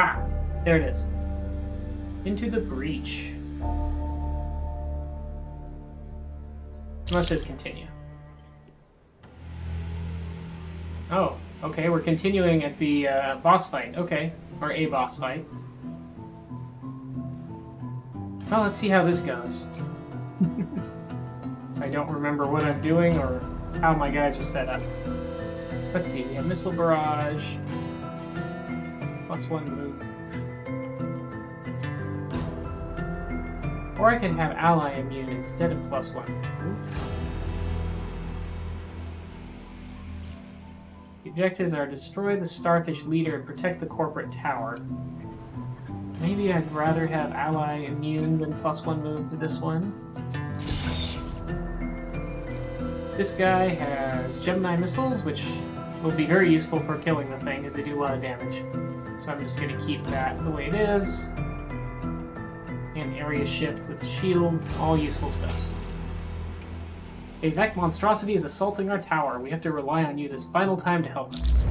Ah, there it is. Into the breach. Let's just continue. Oh, okay, we're continuing at the boss fight. Okay, or a boss fight. Well, let's see how this goes. I don't remember what I'm doing or how my guys are set up. Let's see, we have Missile Barrage. +1 move. Or I can have Ally Immune instead of +1 move. The objectives are destroy the Starfish leader and protect the corporate tower. Maybe I'd rather have Ally Immune than +1 move to this one. This guy has Gemini missiles, which will be very useful for killing the thing, as they do a lot of damage. So I'm just going to keep that the way it is. And area shift with shield, all useful stuff. A Vek monstrosity is assaulting our tower. We have to rely on you this final time to help us.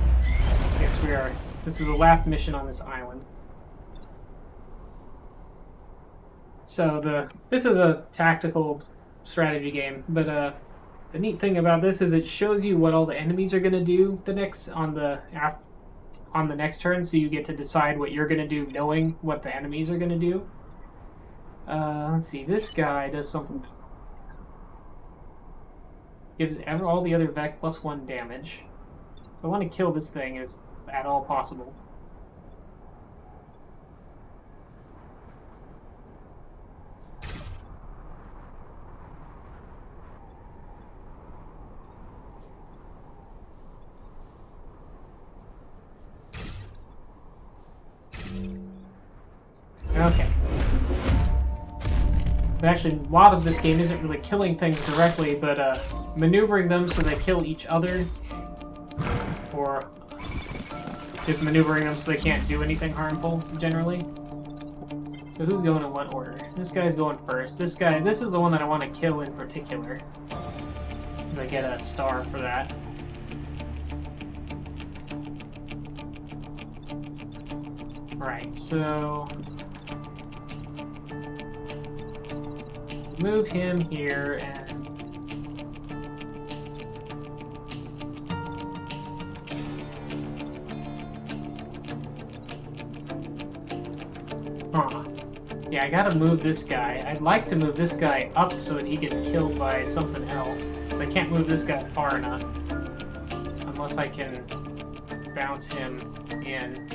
Yes, we are. This is the last mission on this island. So this is a tactical strategy game, but the neat thing about this is it shows you what all the enemies are going to do on the next turn, so you get to decide what you're going to do knowing what the enemies are going to do. Let's see, this guy does something. Gives all the other Vek +1 damage. I want to kill this thing as at all possible. Okay. But actually, a lot of this game isn't really killing things directly, but maneuvering them so they kill each other, or just maneuvering them so they can't do anything harmful, generally. So who's going in what order? This guy's going first. This is the one that I want to kill in particular. I get a star for that. Right, so move him here and yeah, I gotta move this guy. I'd like to move this guy up so that he gets killed by something else. So I can't move this guy far enough unless I can bounce him in.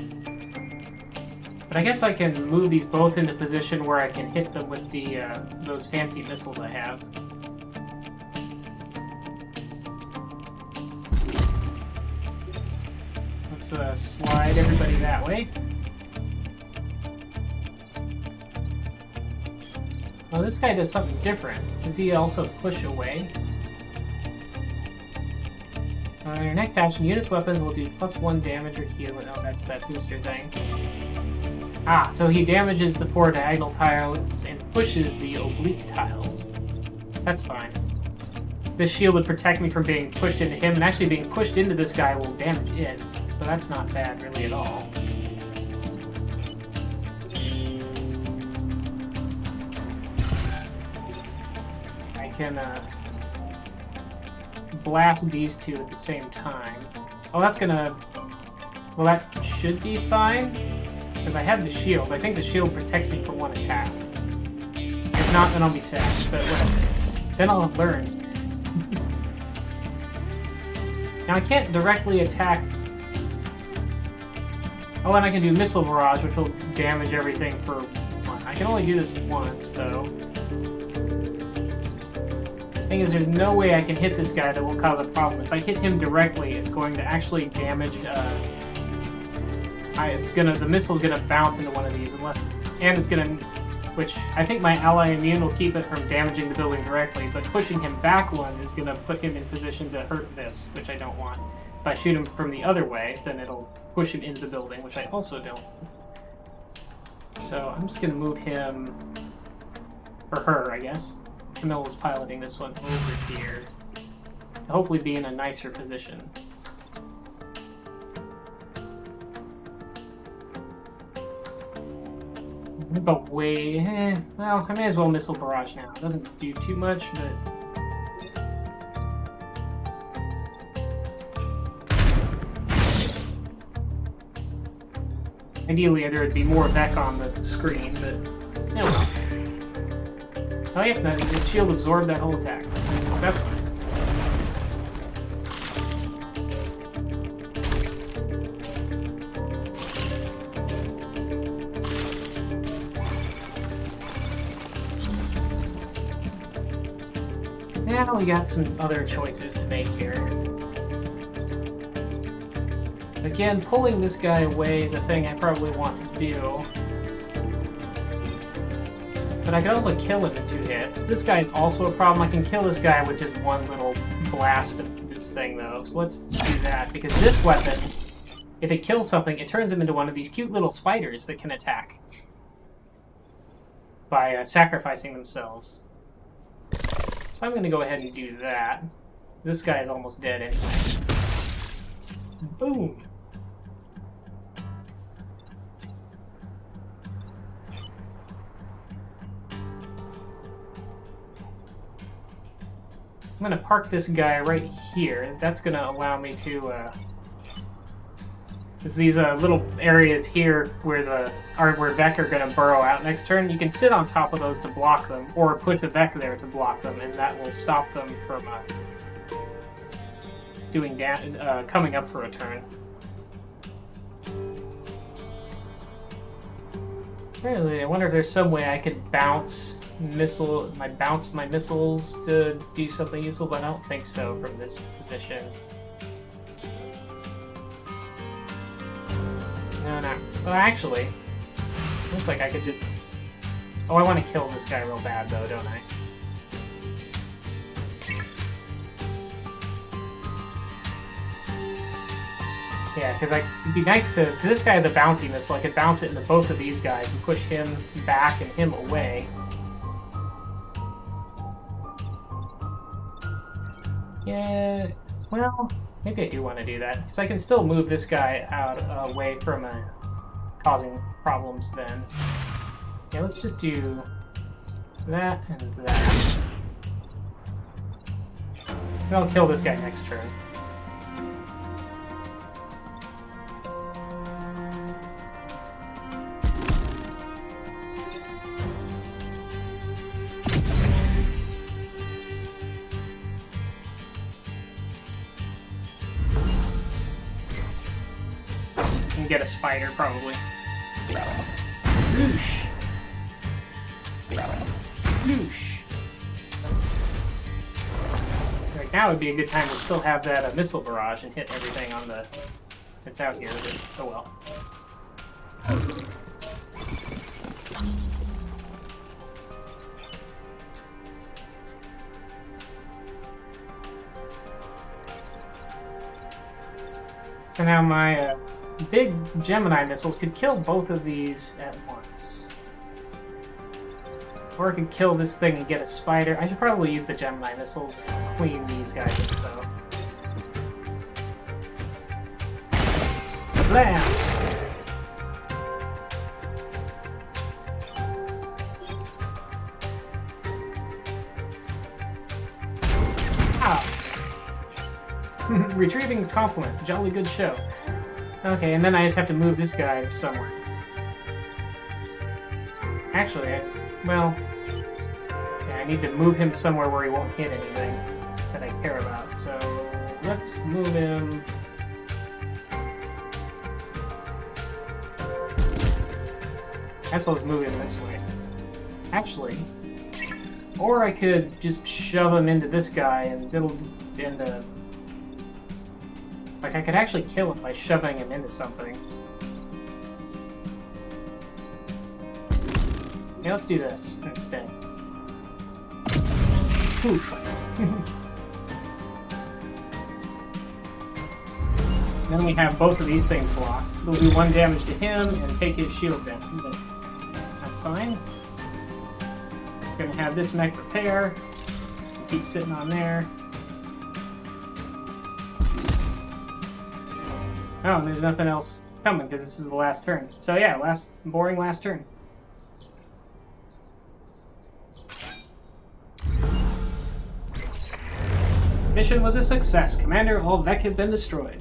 But I guess I can move these both into position where I can hit them with the those fancy missiles I have. Let's slide everybody that way. Oh, this guy does something different. Does he also push away? Your next action, units weapons will do +1 damage or heal. Oh, that's that booster thing. Ah, so he damages the 4 diagonal tiles and pushes the oblique tiles. That's fine. This shield would protect me from being pushed into him, and actually being pushed into this guy will damage it. So that's not bad really at all. I can blast these two at the same time. Oh, that's gonna... Well, that should be fine. Because I have the shield. I think the shield protects me for one attack. If not, then I'll be sad, but whatever. Then I'll have learned. Now I can't directly attack... Oh, and I can do Missile Barrage, which will damage everything for one. I can only do this once, though. The thing is, there's no way I can hit this guy that will cause a problem. If I hit him directly, it's going to actually damage... the missile's gonna bounce into one of these and it's gonna, which I think my Ally Immune will keep it from damaging the building directly, but pushing him back one is gonna put him in position to hurt this, which I don't want. If I shoot him from the other way, then it'll push him into the building, which I also don't. So I'm just gonna move him, or her, I guess. Camilla's piloting this one over here. Hopefully be in a nicer position. But way, well, I may as well missile barrage now. It doesn't do too much, but ideally there would be more Vec on the screen, but oh well. Oh yeah, no, his shield absorbed that whole attack. That's fine. Now we got some other choices to make here. Again, pulling this guy away is a thing I probably want to do. But I could also kill him in 2 hits. This guy is also a problem. I can kill this guy with just one little blast of this thing, though. So let's do that, because this weapon, if it kills something, it turns him into one of these cute little spiders that can attack by sacrificing themselves. So I'm going to go ahead and do that. This guy is almost dead anyway. Boom! I'm going to park this guy right here. That's going to allow me to... There's these little areas here where where Vec are going to burrow out next turn. You can sit on top of those to block them, or put the Vec there to block them, and that will stop them from coming up for a turn. Really, I wonder if there's some way I could bounce my missiles to do something useful, but I don't think so from this position. No. Well, actually, looks like I could just... Oh, I want to kill this guy real bad, though, don't I? Yeah, because it'd be nice to... Because this guy has a bouncy missile, I could bounce it into both of these guys and push him back and him away. Yeah, well, maybe I do want to do that, because I can still move this guy out away from causing problems then. Yeah, let's just do that and that. And I'll kill this guy next turn. Get a spider, probably. Sploosh! Sploosh! Right now would be a good time to still have that missile barrage and hit everything on that's out here, but oh well. So now my big Gemini missiles could kill both of these at once. Or I could kill this thing and get a spider. I should probably use the Gemini missiles and clean these guys up, though. Blam! Ah! Retrieving compliment. Jolly good show. Okay, and then I just have to move this guy somewhere. Actually, well, yeah, I need to move him somewhere where he won't hit anything that I care about. So let's move him. I guess I'll just move him this way. Actually, or I could just shove him into this guy and it'll end up. Like, I could actually kill him by shoving him into something. Yeah, let's do this instead. Oof. Then we have both of these things blocked. It'll do 1 damage to him and take his shield down. But that's fine. Gonna have this mech repair. Keep sitting on there. Oh, and there's nothing else coming because this is the last turn. So yeah, boring last turn. Mission was a success. Commander, all Vec have been destroyed.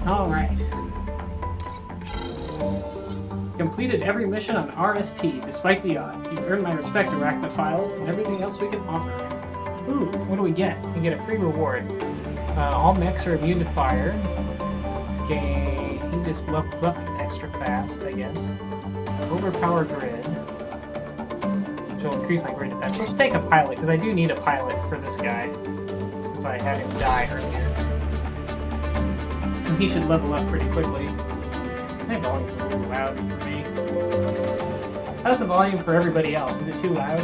Alright. Completed every mission on RST, despite the odds. You've earned my respect, Arachnophiles, and everything else we can offer. Ooh, what do we get? We get a free reward. All mechs are immune to fire. Okay, he just levels up extra fast, I guess. Overpower grid. Which will increase my grid defense. Let's take a pilot, because I do need a pilot for this guy. Since I had him die earlier. And he should level up pretty quickly. My volume's a little loud for me. How's the volume for everybody else? Is it too loud?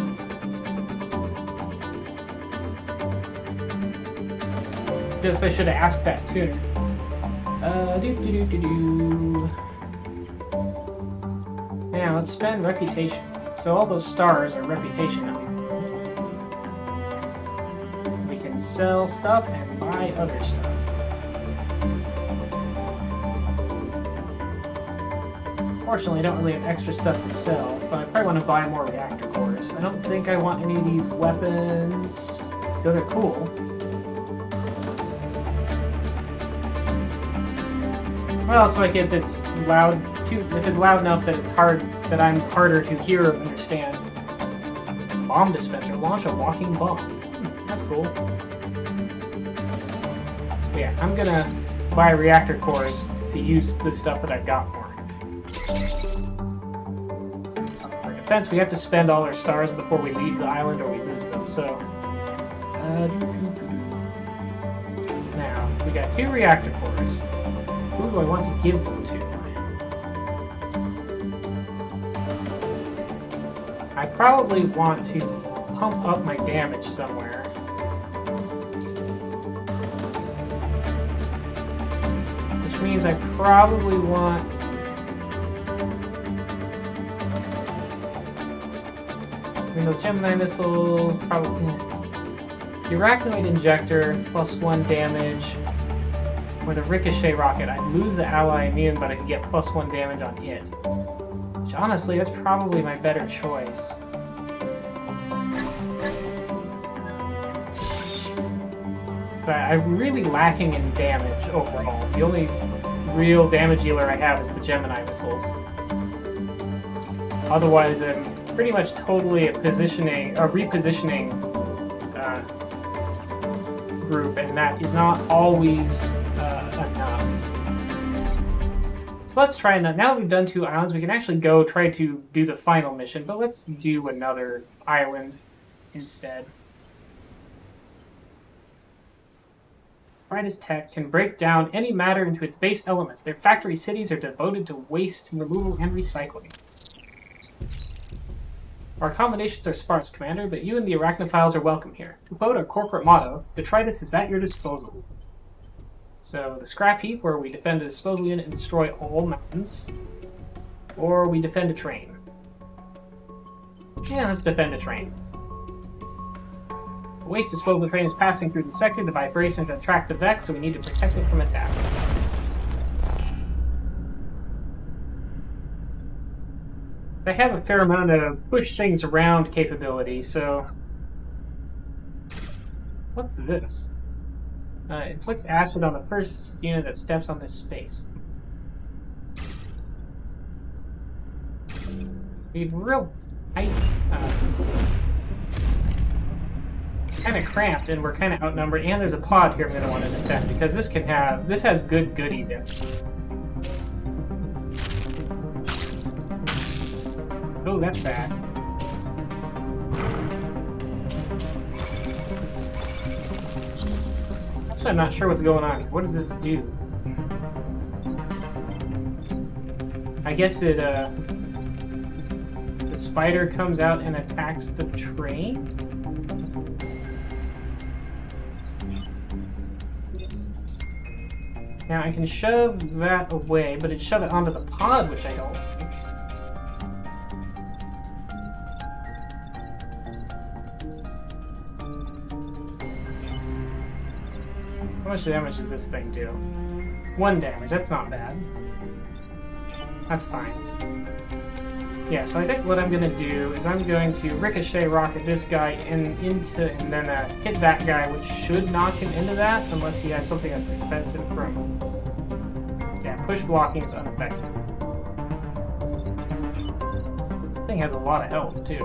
Guess I should have asked that sooner. Now, let's spend reputation. So all those stars are reputation that we can sell stuff and buy other stuff. Unfortunately, I don't really have extra stuff to sell, but I probably want to buy more reactor cores. I don't think I want any of these weapons. Though they're cool. What else do I get that's loud? If it's loud enough that it's I'm harder to hear or understand. Bomb dispenser. Launch a walking bomb. That's cool. But yeah, I'm gonna buy reactor cores to use the stuff that I've got more. For defense, we have to spend all our stars before we leave the island or we lose them, so... now, we got 2 reactor cores. Who do I want to give them to? I probably want to pump up my damage somewhere. Which means I probably want... those Gemini missiles, probably... The Arachnoid Injector, +1 damage. Or the Ricochet Rocket. I'd lose the ally immune, but I can get +1 damage on it. Which, honestly, that's probably my better choice. But I'm really lacking in damage overall. The only real damage dealer I have is the Gemini missiles. Otherwise, I'm pretty much totally a repositioning group, and that is not always enough. So let's try that. Now that we've done 2 islands, we can actually go try to do the final mission, but let's do another island instead. Brightest Tech can break down any matter into its base elements. Their factory cities are devoted to waste removal and recycling. Our accommodations are sparse, Commander, but you and the Arachnophiles are welcome here. To quote our corporate motto, Detritus is at your disposal. So, the scrap heap, where we defend a disposal unit and destroy all mountains. Or we defend a train. Yeah, let's defend a train. The waste disposal train is passing through the sector. The vibrations attract the Vex, so we need to protect it from attack. They have a fair amount of push things around capability, so... What's this? Inflicts acid on the first unit that steps on this space. We've real tight, kind of cramped, and we're kind of outnumbered. And there's a pod here I'm going to want to defend because this has good goodies in it. Oh, that's bad. Actually, I'm not sure what's going on. What does this do? I guess it, the spider comes out and attacks the train? Now, I can shove that away, but it shove it onto the pod, which I don't like. How much damage does this thing do? 1 damage, that's not bad. That's fine. Yeah, so I think what I'm going to do is I'm going to ricochet rocket this guy and then hit that guy, which should knock him into that, unless he has something that prevents him from... Yeah, push blocking is unaffected. This thing has a lot of health, too.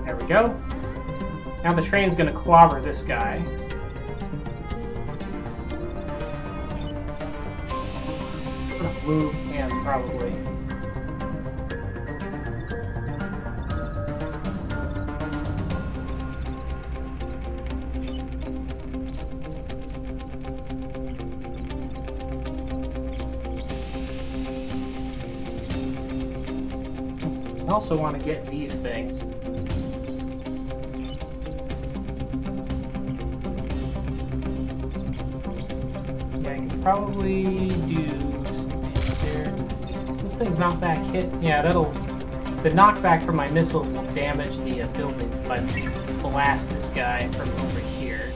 There we go. Now the train's going to clobber this guy. Move him, probably. I also want to get these things. Yeah, I could probably do This thing's not back hit. Yeah, the knockback from my missiles will damage the buildings if I blast this guy from over here.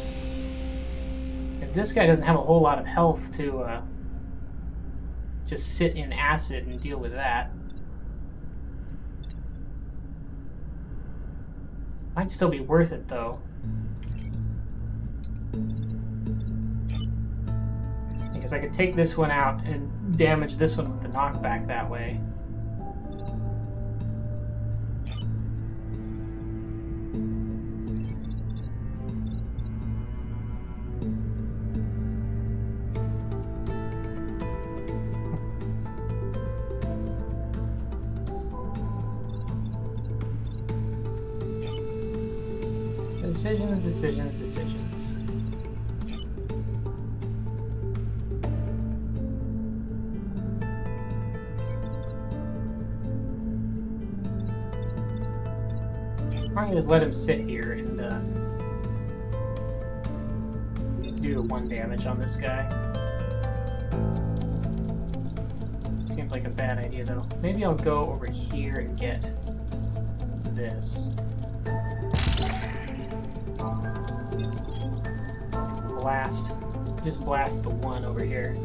And this guy doesn't have a whole lot of health to just sit in acid and deal with that. Might still be worth it though. Because I could take this one out and damage this one with the knockback that way. Decisions, decisions, decisions. I'm going to just let him sit here and do 1 damage on this guy. Seems like a bad idea though. Maybe I'll go over here and get this. Blast. Just blast the one over here.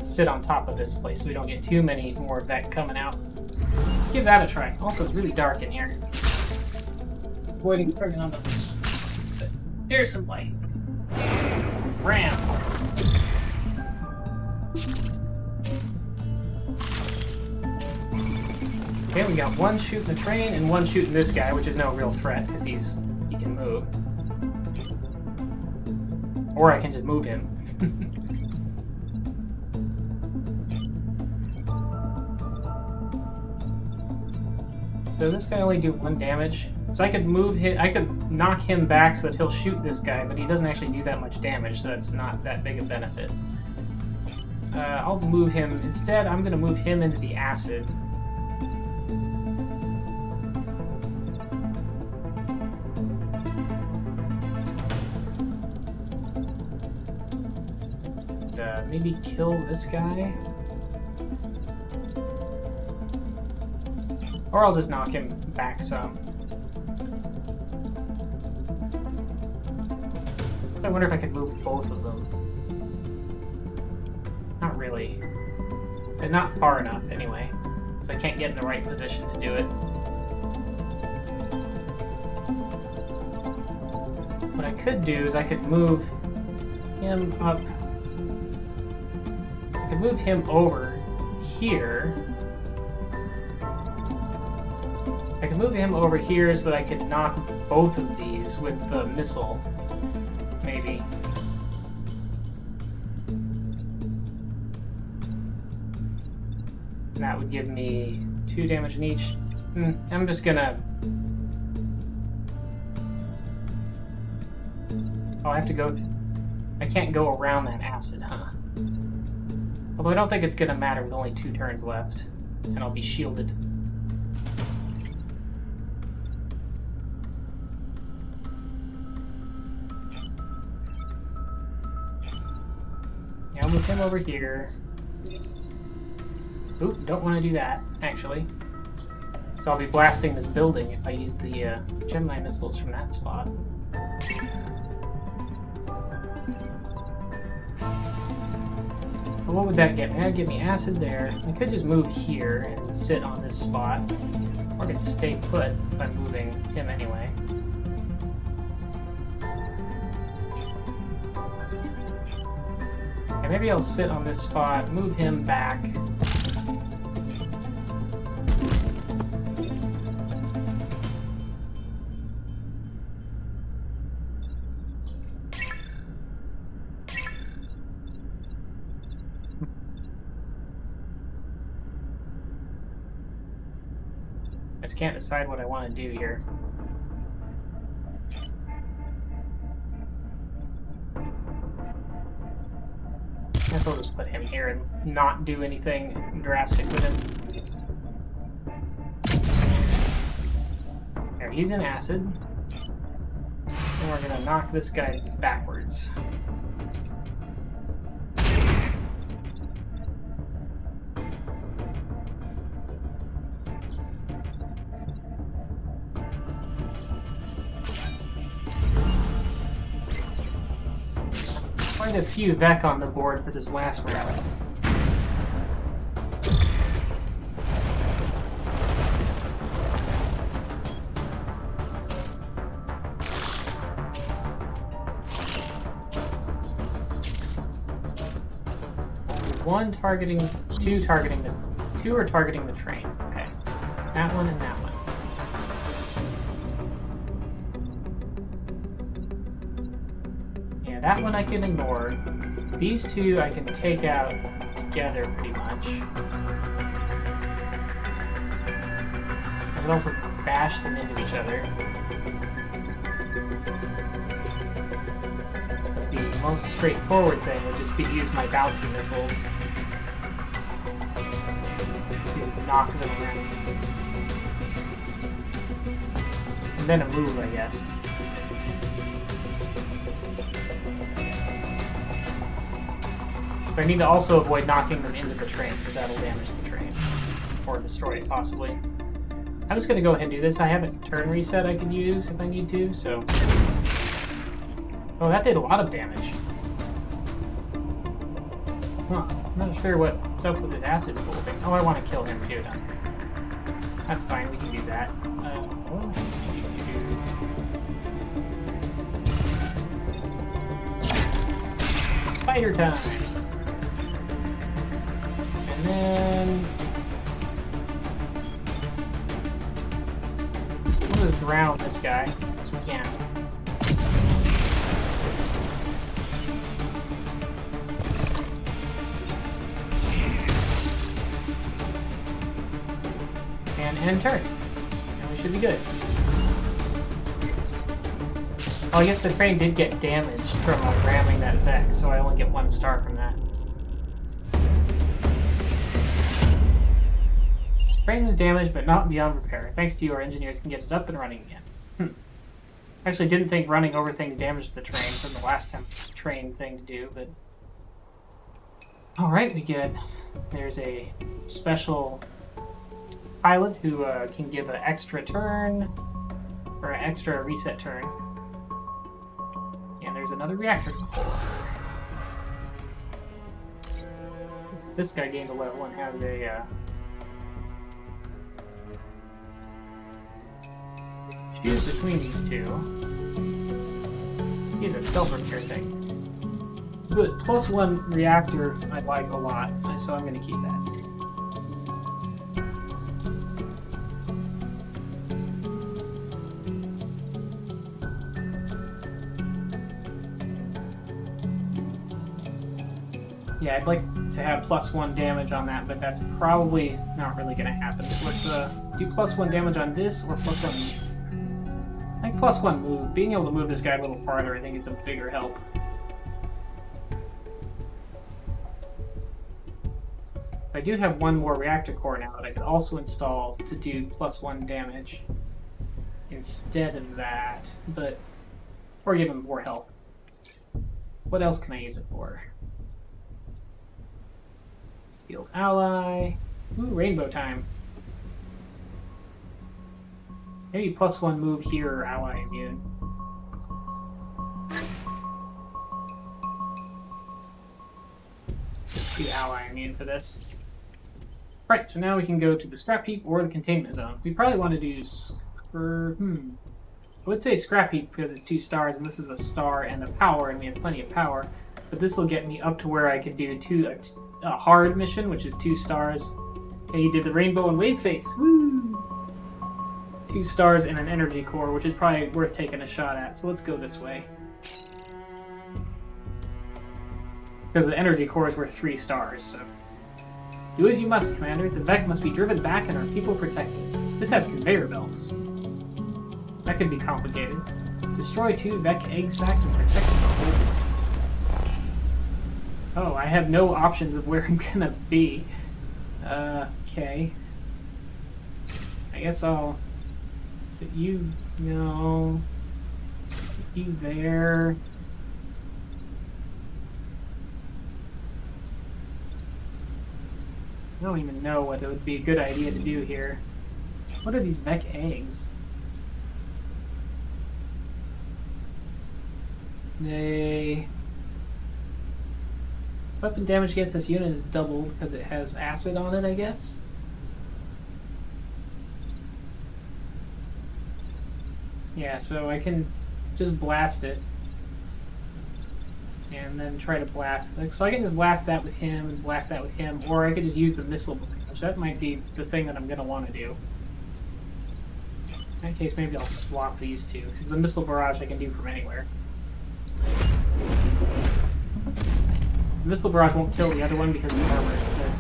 Sit on top of this place so we don't get too many more of that coming out. Let's give that a try. Also, it's really dark in here. Avoiding turning on the... But there's some light. Ram! Okay, we got 1 shooting the train and 1 shooting this guy, which is no real threat because he can move. Or I can just move him. So this guy only do 1 damage. So I could I could knock him back so that he'll shoot this guy, but he doesn't actually do that much damage, so that's not that big a benefit. I'll move him. Instead, I'm going to move him into the acid. And, maybe kill this guy. Or I'll just knock him back some. I wonder if I could move both of them. Not really. But not far enough, anyway. Because I can't get in the right position to do it. What I could do is I could move him up. I could move him over here. I could move him over here so that I could knock both of these with the missile. Maybe. And that would give me 2 damage in each. I'm just gonna... Oh, I have to go... I can't go around that acid, huh? Although I don't think it's gonna matter with only 2 turns left. And I'll be shielded. I'll move him over here. Oop, don't want to do that, actually. So I'll be blasting this building if I use the Gemini missiles from that spot. But what would that get me? That would get me acid there. I could just move here and sit on this spot. Or I could stay put if I'm moving him anyway. And maybe I'll sit on this spot, move him back. I just can't decide what I want to do here. I guess I'll just put him here and not do anything drastic with him. There, he's in acid. And we're gonna knock this guy backwards. Quite a few Vec on the board for this last round. One targeting, two are targeting the train. Okay, that one and that one. That one I can ignore. These two I can take out together pretty much. I can also bash them into each other. The most straightforward thing would just be to use my bouncy missiles to knock them around. And then a move, I guess. So I need to also avoid knocking them into the train, because that'll damage the train. Or destroy it, possibly. I'm just going to go ahead and do this. I have a turn reset I could use if I need to, so... Oh, that did a lot of damage. Huh. I'm not sure what's up with this acid pool thing. Oh, I want to kill him too, then. That's fine, we can do that. Spider time! And then... we'll just drown this guy, as we can. And end turn. And we should be good. Oh, I guess the train did get damaged from ramming that effect, so I only get 1 star from that. Train was damaged, but not beyond repair. Thanks to you, our engineers can get it up and running again. Actually, didn't think running over things damaged the train from the last time train thing to do, but... Alright, we get... There's a special pilot who can give an extra turn, or an extra reset turn. And there's another reactor core. This guy gained a level and has a... choose between these two. He has a self-repair thing. But +1 reactor I like a lot, so I'm going to keep that. Yeah, I'd like to have +1 damage on that, but that's probably not really going to happen. So let's do +1 damage on this, or +1... I think +1 move. Being able to move this guy a little farther, I think, is a bigger help. I do have 1 more reactor core now that I could also install to do +1 damage instead of that, but... or give him more health. What else can I use it for? Healed ally. Ooh, rainbow time. Maybe +1 move here or ally immune. Do ally immune for this. Right, so now we can go to the scrap heap or the containment zone. We probably want to do I would say scrap heap because it's 2 stars and this is a star and a power and we have plenty of power. But this will get me up to where I could do a hard mission, which is 2 stars. Okay, you did the rainbow and wave face. Woo! 2 stars and an energy core, which is probably worth taking a shot at. So let's go this way. Because the energy core is worth 3 stars, so... Do as you must, Commander. The Vek must be driven back and our people protected. This has conveyor belts. That could be complicated. Destroy 2 Vek egg sacks and protect the whole. Oh, I have no options of where I'm gonna be. Okay. I guess I'll put you... No. Put you there. I don't even know what it would be a good idea to do here. What are these Vek eggs? They... Weapon damage against this unit is doubled because it has acid on it, I guess? Yeah, so I can just blast it. And then try to blast... So I can just blast that with him and blast that with him, or I could just use the missile barrage. That might be the thing that I'm going to want to do. In that case, maybe I'll swap these two, because the missile barrage I can do from anywhere. The missile barrage won't kill the other one because the armor is good.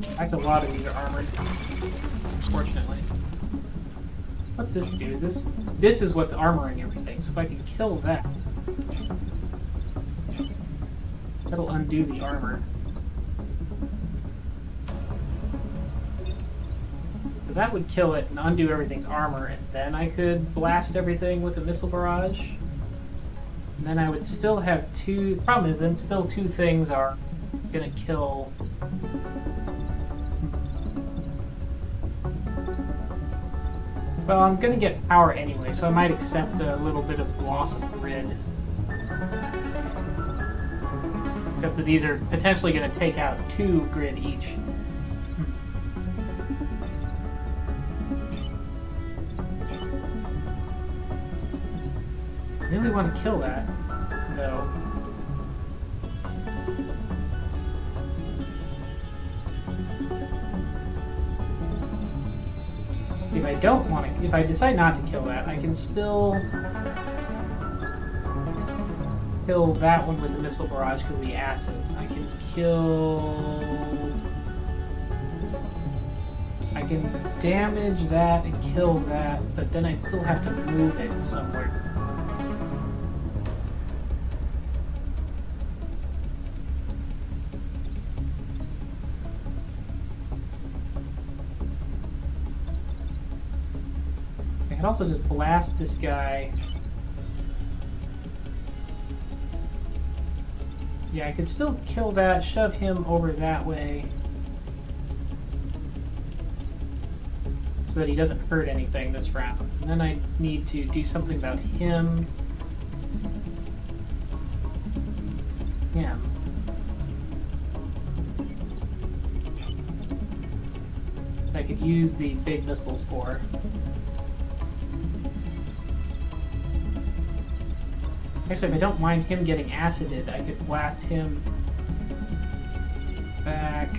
In fact, a lot of these are armored, unfortunately. What's this do? This is what's armoring everything, so if I can kill that, that'll undo the armor. So that would kill it and undo everything's armor, and then I could blast everything with a missile barrage. And then I would still have 2... The problem is then still 2 things are gonna kill... Well, I'm gonna get power anyway, so I might accept a little bit of loss of grid. Except that these are potentially gonna take out 2 grid each. I really want to kill that, though. If I don't want to, if I decide not to kill that, I can still kill that one with the missile barrage because of the acid. I can damage that and kill that, but then I'd still have to move it somewhere. I could also just blast this guy. Yeah, I could still kill that, shove him over that way. So that he doesn't hurt anything this round. And then I need to do something about him. Him. I could use the big missiles for. Actually, if I don't mind him getting acided, I could blast him back.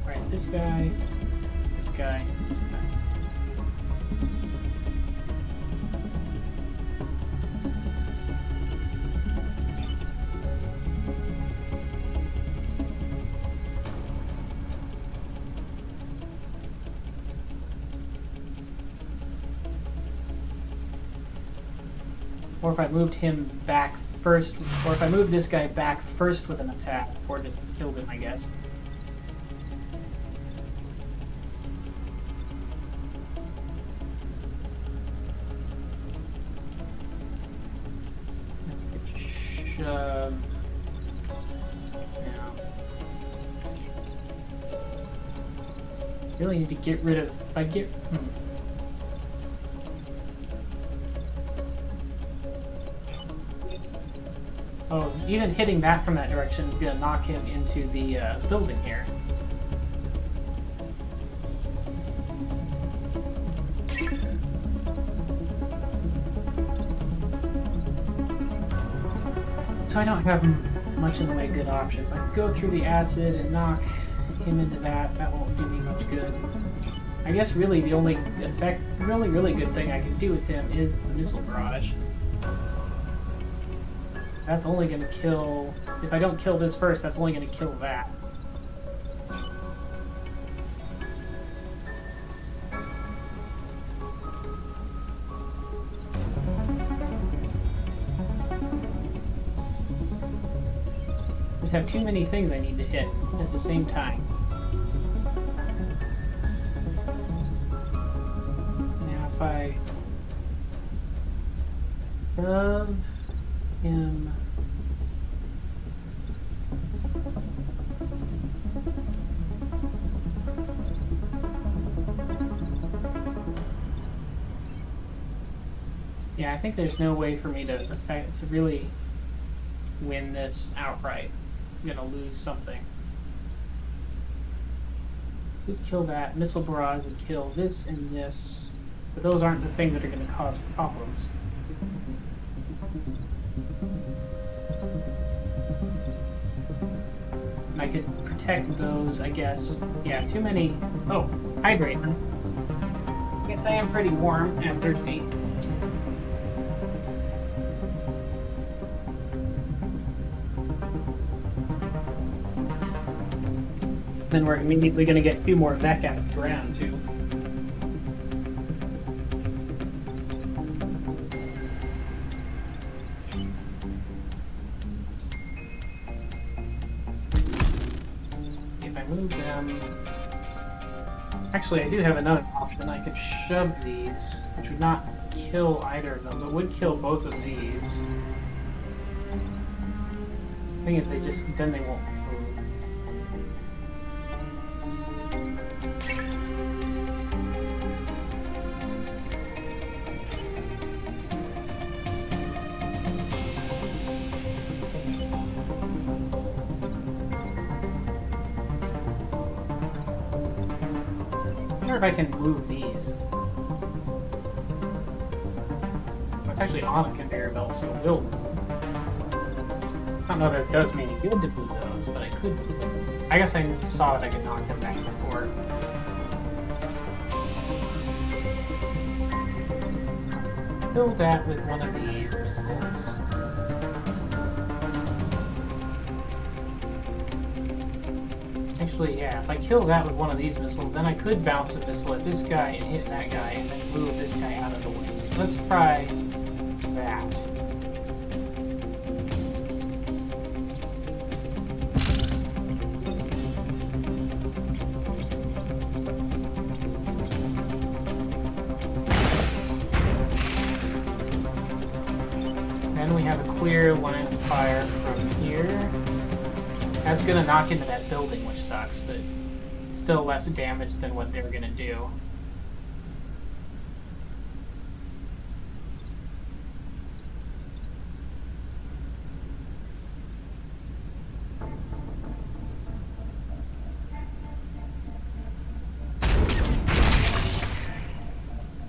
Right, this guy, this guy, this guy. Or if I moved him back first, or if I moved this guy back first with an attack, or just killed him, I guess. shove. Yeah. Really need to get rid of. If I get. Oh, even hitting that from that direction is going to knock him into the building here. So I don't have much in the way of good options. I could go through the acid and knock him into that. That won't do me much good. I guess really the only really good thing I can do with him is the missile barrage. That's only going to kill... If I don't kill this first, that's only going to kill that. I just have too many things I need to hit at the same time. Now if I... shove him... Yeah, I think there's no way for me to really win this outright. I'm gonna lose something. Would kill that. Missile barrage would kill this and this, but those aren't the things that are gonna cause problems. I could protect those, I guess. Yeah, too many. Oh, hydrate. I guess I am pretty warm and thirsty. Then we're immediately going to get 2 more Vec out of the ground, too. If I move them... Actually, I do have another option. I could shove these, which would not kill either of them, but would kill both of these. The thing is, then they won't. I wonder if I can move these. It's actually on a conveyor belt, so it will. I don't know that it does me any good to move those, but I could move them. I guess I saw that I could knock them back before. Fill that with one of these missiles. Actually, yeah, if I kill that with one of these missiles, then I could bounce a missile at this guy and hit that guy, and then move this guy out of the way. Let's try that. Then we have a clear line of fire from here. That's gonna knock into that building, which sucks, but still less damage than what they're gonna do.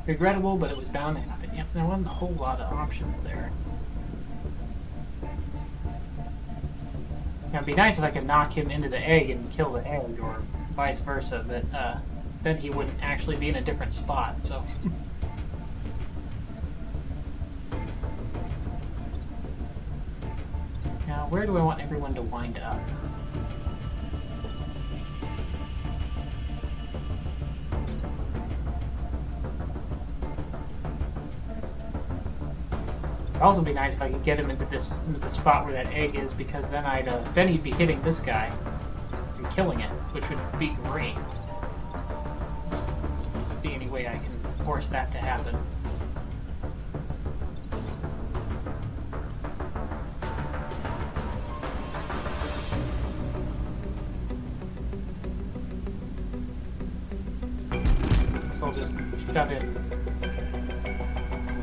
Regrettable, but it was bound to happen. Yep, there wasn't a whole lot of options there. Now, it'd be nice if I could knock him into the egg and kill the egg, or vice versa, but then he wouldn't actually be in a different spot, so... Now, where do I want everyone to wind up? It'd also be nice if I could get him into the spot where that egg is, because then he'd be hitting this guy and killing it, which would be great. Would be any way I can force that to happen. shove him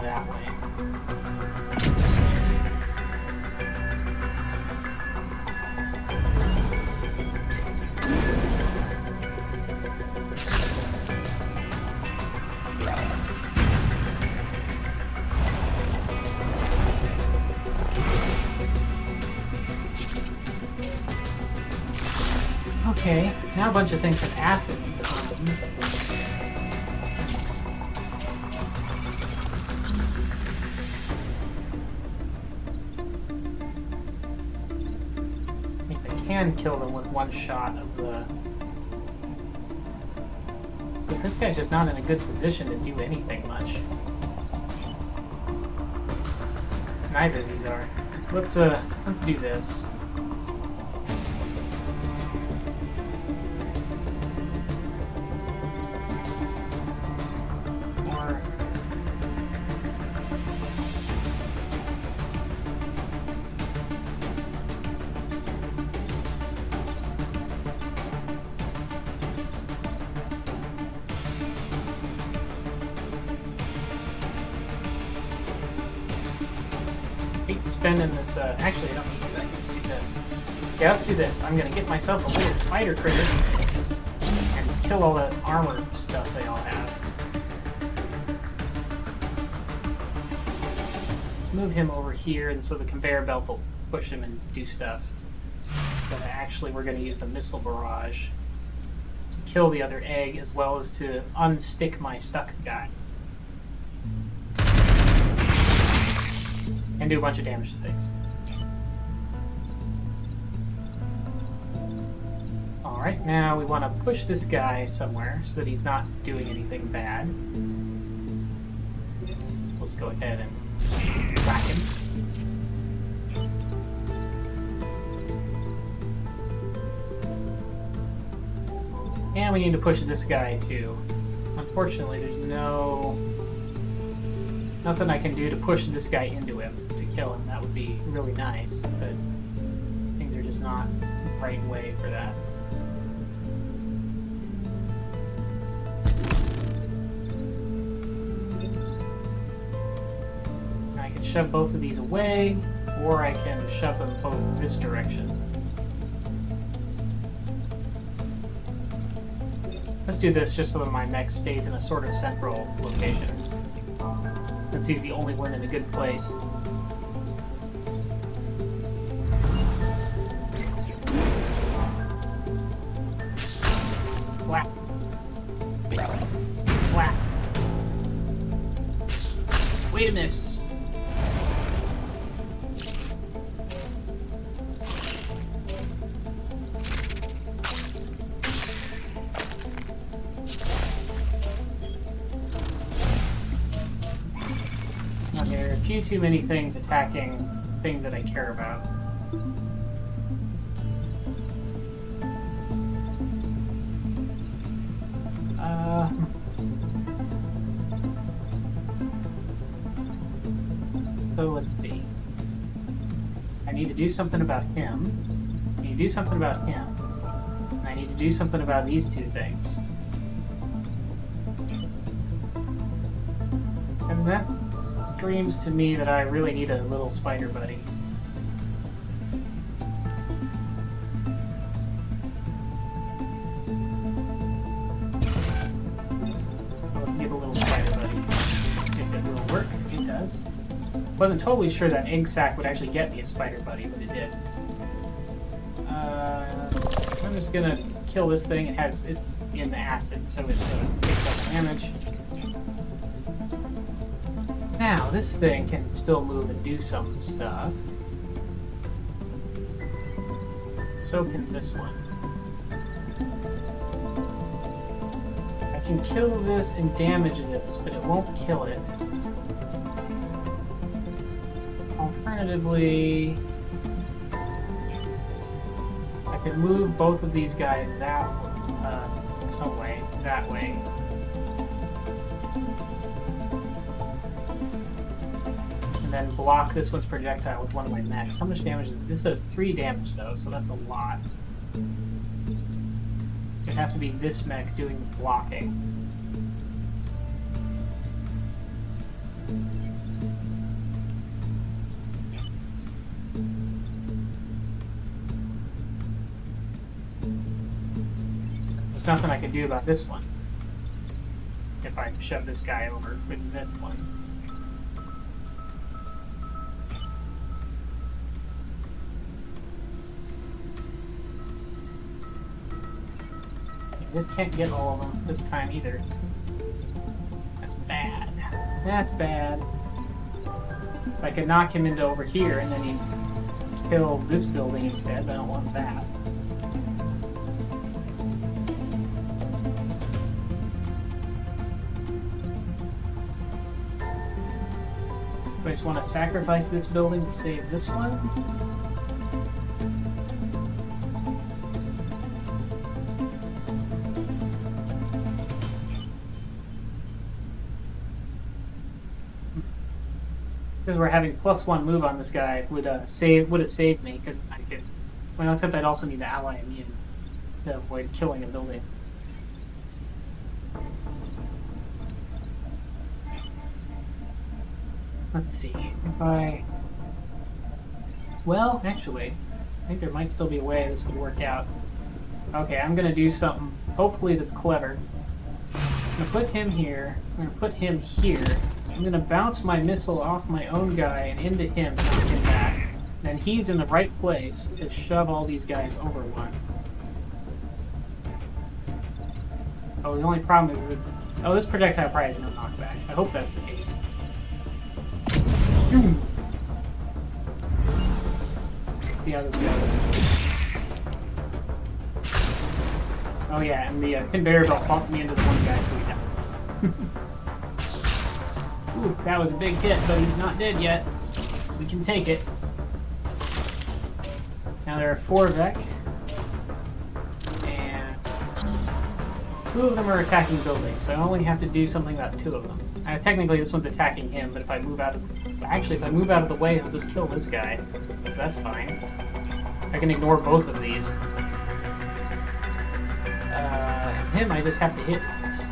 that way. Okay, now a bunch of things have acid. Means I can kill them with one shot of the... But this guy's just not in a good position to do anything much. Neither of these are. Let's do this. Spending this, actually I don't need to do that, I can just do this. Yeah, let's do this. I'm gonna get myself a little spider critter and kill all the armor stuff they all have. Let's move him over here, and so the conveyor belt will push him and do stuff. But actually we're gonna use the missile barrage to kill the other egg, as well as to unstick my stuck guy. And do a bunch of damage to things. Alright, now we want to push this guy somewhere so that he's not doing anything bad. Let's go ahead and whack him. And we need to push this guy too. Unfortunately, there's nothing I can do to push this guy into him to kill him. That would be really nice, but things are just not the right way for that. I can shove both of these away, or I can shove them both in this direction. Let's do this just so that my mech stays in a sort of central location, since he's the only one in a good place. Whack. Whack. Way to miss. There are a few too many things attacking things that I care about. So let's see. I need to do something about him. I need to do something about him. And I need to do something about these two things. And that screams to me that I really need a little spider buddy. So let's give a little spider buddy. If it will work, it does. Wasn't totally sure that egg sac would actually get me a spider buddy, but it did. I'm just gonna kill this thing. It's in the acid, so it's takes up damage. Now, this thing can still move and do some stuff. So can this one. I can kill this and damage this, but it won't kill it. Alternatively, I could move both of these guys some way, that way. And then block this one's projectile with one of my mechs. How much damage is this? Does 3 damage though, so that's a lot. It'd have to be this mech doing the blocking. There's nothing I can do about this one. If I shove this guy over with this one. This can't get all of them this time either. That's bad. That's bad. If I could knock him into over here and then he'd kill this building instead, but I don't want that. Do I just want to sacrifice this building to save this one? Because we're having +1 move on this guy would have saved me because I could. Well, except I'd also need to ally immune to avoid killing a building. Let's see if I. Well, actually, I think there might still be a way this could work out. Okay, I'm gonna do something hopefully that's clever. I'm gonna put him here. I'm gonna put him here. I'm gonna bounce my missile off my own guy and into him to knock him back. Then he's in the right place to shove all these guys over one. Oh, the only problem is that... Oh, this projectile probably has no knockback. I hope that's the case. See how this goes. Oh yeah, and the conveyor belt bumped me into the one guy, so we died. Ooh, that was a big hit, but he's not dead yet. We can take it. Now there are 4 Vek. And 2 of them are attacking buildings, so I only have to do something about 2 of them. Technically this one's attacking him, but if I move out of... Actually, if I move out of the way, he'll just kill this guy. So that's fine. I can ignore both of these. Him, I just have to hit once.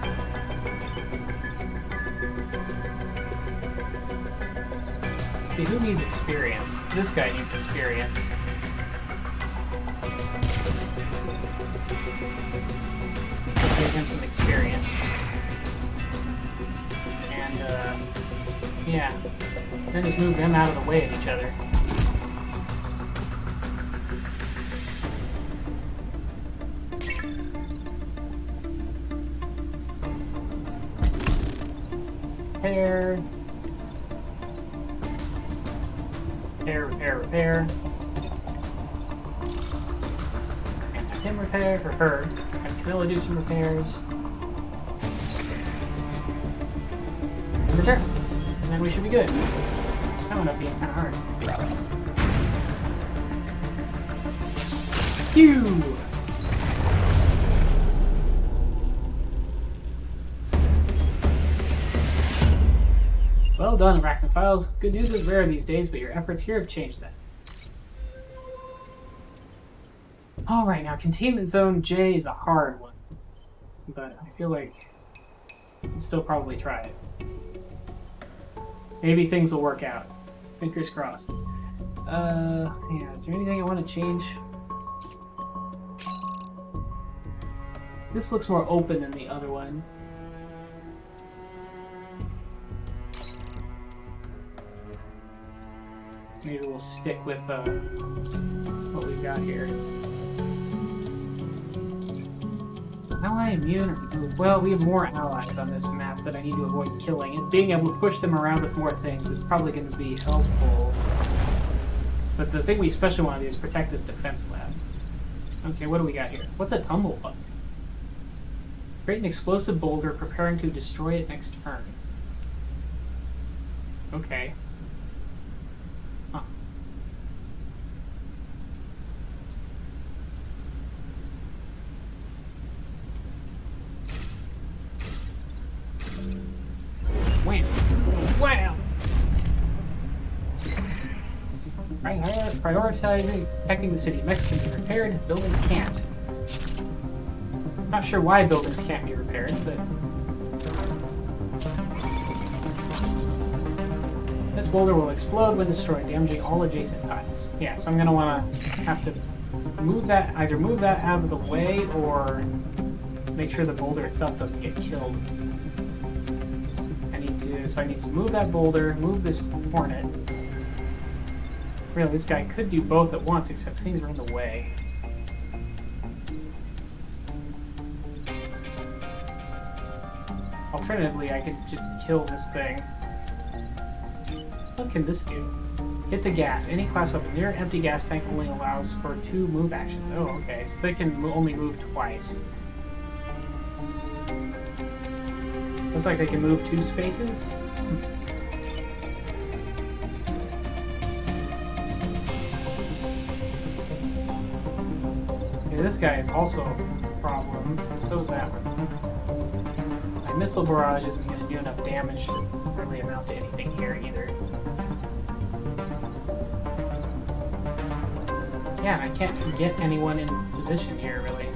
See, who needs experience? This guy needs experience. Give him some experience. And, yeah. Then just move them out of the way of each other. Repair. Repair. And have him repair for her. Have Camilla do some repairs. And return. And then we should be good. That wound up being kind of hard. Phew! Well done, Arachnophiles. Good news is rare these days, but your efforts here have changed that. Alright, now Containment Zone J is a hard one. But I feel like you can still probably try it. Maybe things will work out. Fingers crossed. Yeah, is there anything I want to change? This looks more open than the other one. Maybe we'll stick with what we've got here. Ally immune or remove? Well, we have more allies on this map that I need to avoid killing, and being able to push them around with more things is probably going to be helpful. But the thing we especially want to do is protect this defense lab. Okay, what do we got here? What's a tumblebug? Create an explosive boulder, preparing to destroy it next turn. Okay. Huh. Wham! Wham! Prioritizing protecting the city. Mechs can be repaired, buildings can't. Not sure why buildings can't be repaired, but... boulder will explode when destroyed, damaging all adjacent tiles. Yeah, so I'm gonna have to move that, either move that out of the way or make sure the boulder itself doesn't get killed. I need to move that boulder, move this hornet. Really, this guy could do both at once, except things are in the way. Alternatively, I could just kill this thing. What can this do? Hit the gas. Any class weapon near an empty gas tank only allows for 2 move actions. Oh, okay. So they can only move twice. Looks like they can move 2 spaces. Okay, this guy is also a problem. So is that one. My missile barrage isn't going to do enough damage to really amount to anything here either. Yeah, and I can't get anyone in position here, really.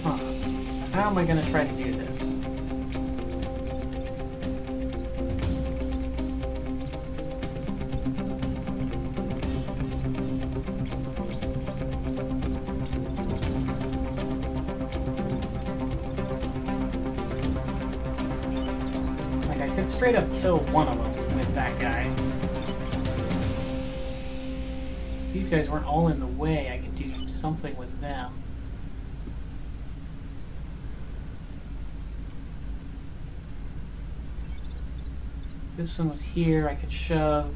Huh. So how am I going to try to do this? Straight up kill one of them with that guy. If these guys weren't all in the way, I could do something with them. This one was here, I could shove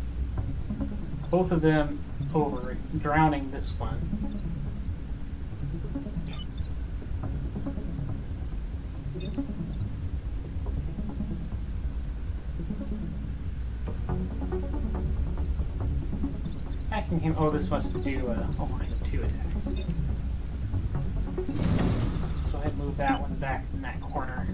both of them over, drowning this one. Attacking him. Oh, this must do a line of 2 attacks. Go ahead and move that one back in that corner.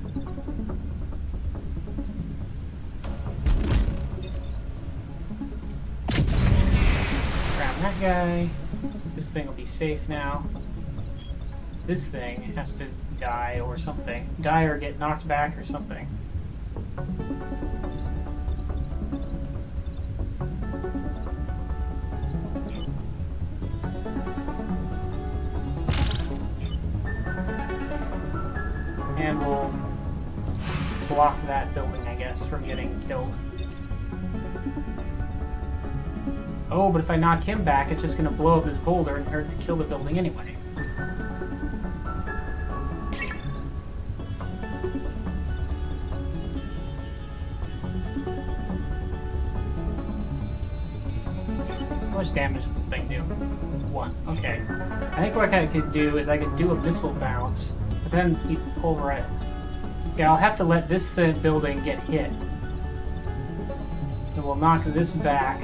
Grab that guy. This thing will be safe now. This thing has to die or something. Die or get knocked back or something. And we'll block that building, I guess, from getting killed. Oh, but if I knock him back, it's just going to blow up this boulder and hurt to kill the building anyway. How much damage does this thing do? 1. Okay. I think what I could do is I could do a missile bounce, but then he'd pull right. Okay, I'll have to let this building get hit. And we'll knock this back.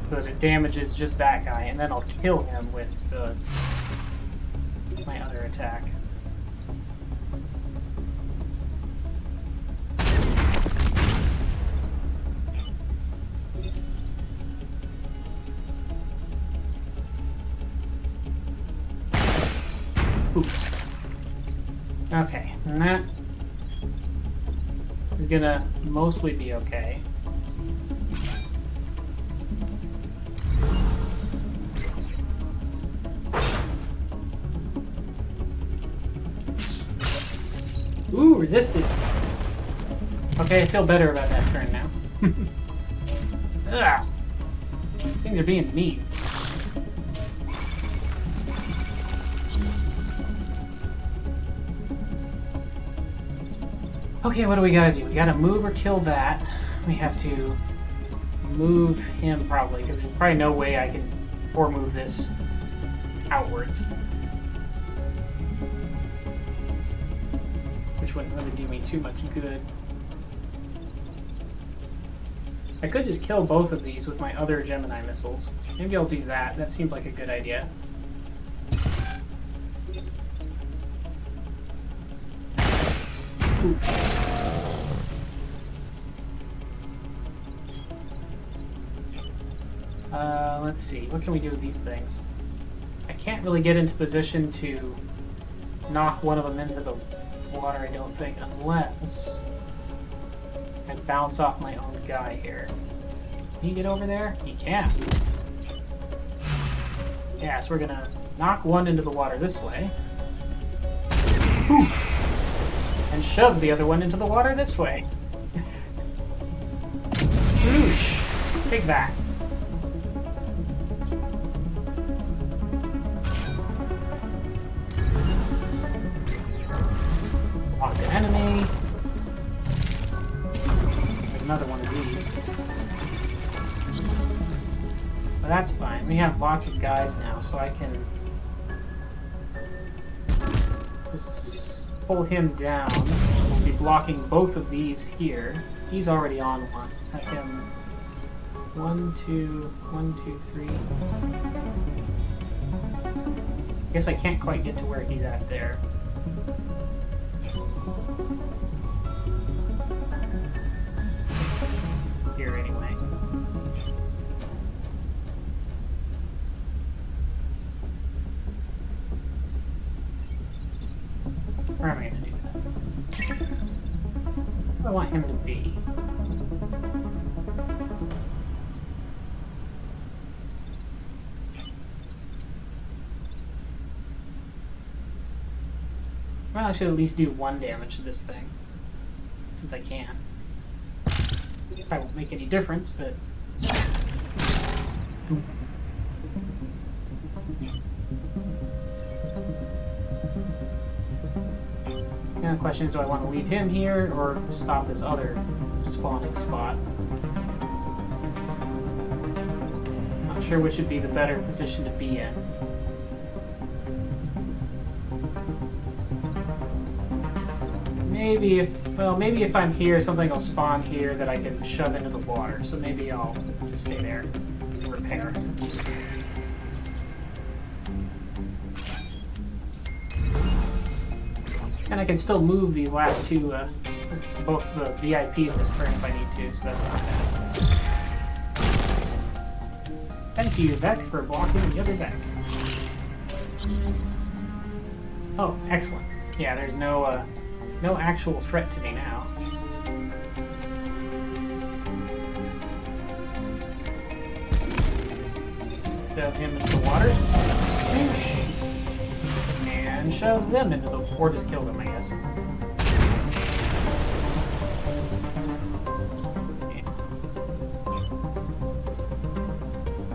So that it damages just that guy, and then I'll kill him with my other attack. Oof. Okay, and that is gonna mostly be okay. Ooh, resisted. Okay, I feel better about that turn now. Ugh. Things are being mean. Okay, what do we gotta do? We gotta move or kill that. We have to move him probably, because there's probably no way I can move this outwards. Which wouldn't really do me too much good. I could just kill both of these with my other Gemini missiles. Maybe I'll do that. That seemed like a good idea. Let's see, what can we do with these things? I can't really get into position to knock one of them into the water, I don't think, unless I bounce off my own guy here. Can he get over there? He can. Yeah, so we're gonna knock one into the water this way. And shove the other one into the water this way. Sploosh! Take that. Lock the enemy. There's another one of these. But that's fine. We have lots of guys now, so I can just pull him down. We'll be blocking both of these here. He's already on one. I can 1, 2, 1, 2, 3. I guess I can't quite get to where he's at there. Here anyway. Where am I going to do that? Where do I want him to be? Well, I should at least do 1 damage to this thing, since I can. Probably won't make any difference, but... Now the question is, do I want to leave him here, or stop this other spawning spot? Not sure which would be the better position to be in. Maybe if I'm here, something will spawn here that I can shove into the water. So maybe I'll just stay there and repair. And I can still move these last two, both the VIPs this turn if I need to, so that's not bad. Thank you, Vec, for blocking the other Vec. Oh, excellent. Yeah, there's no actual threat to me now. Just shove him into the water. And shove them into the... or just kill them, I guess.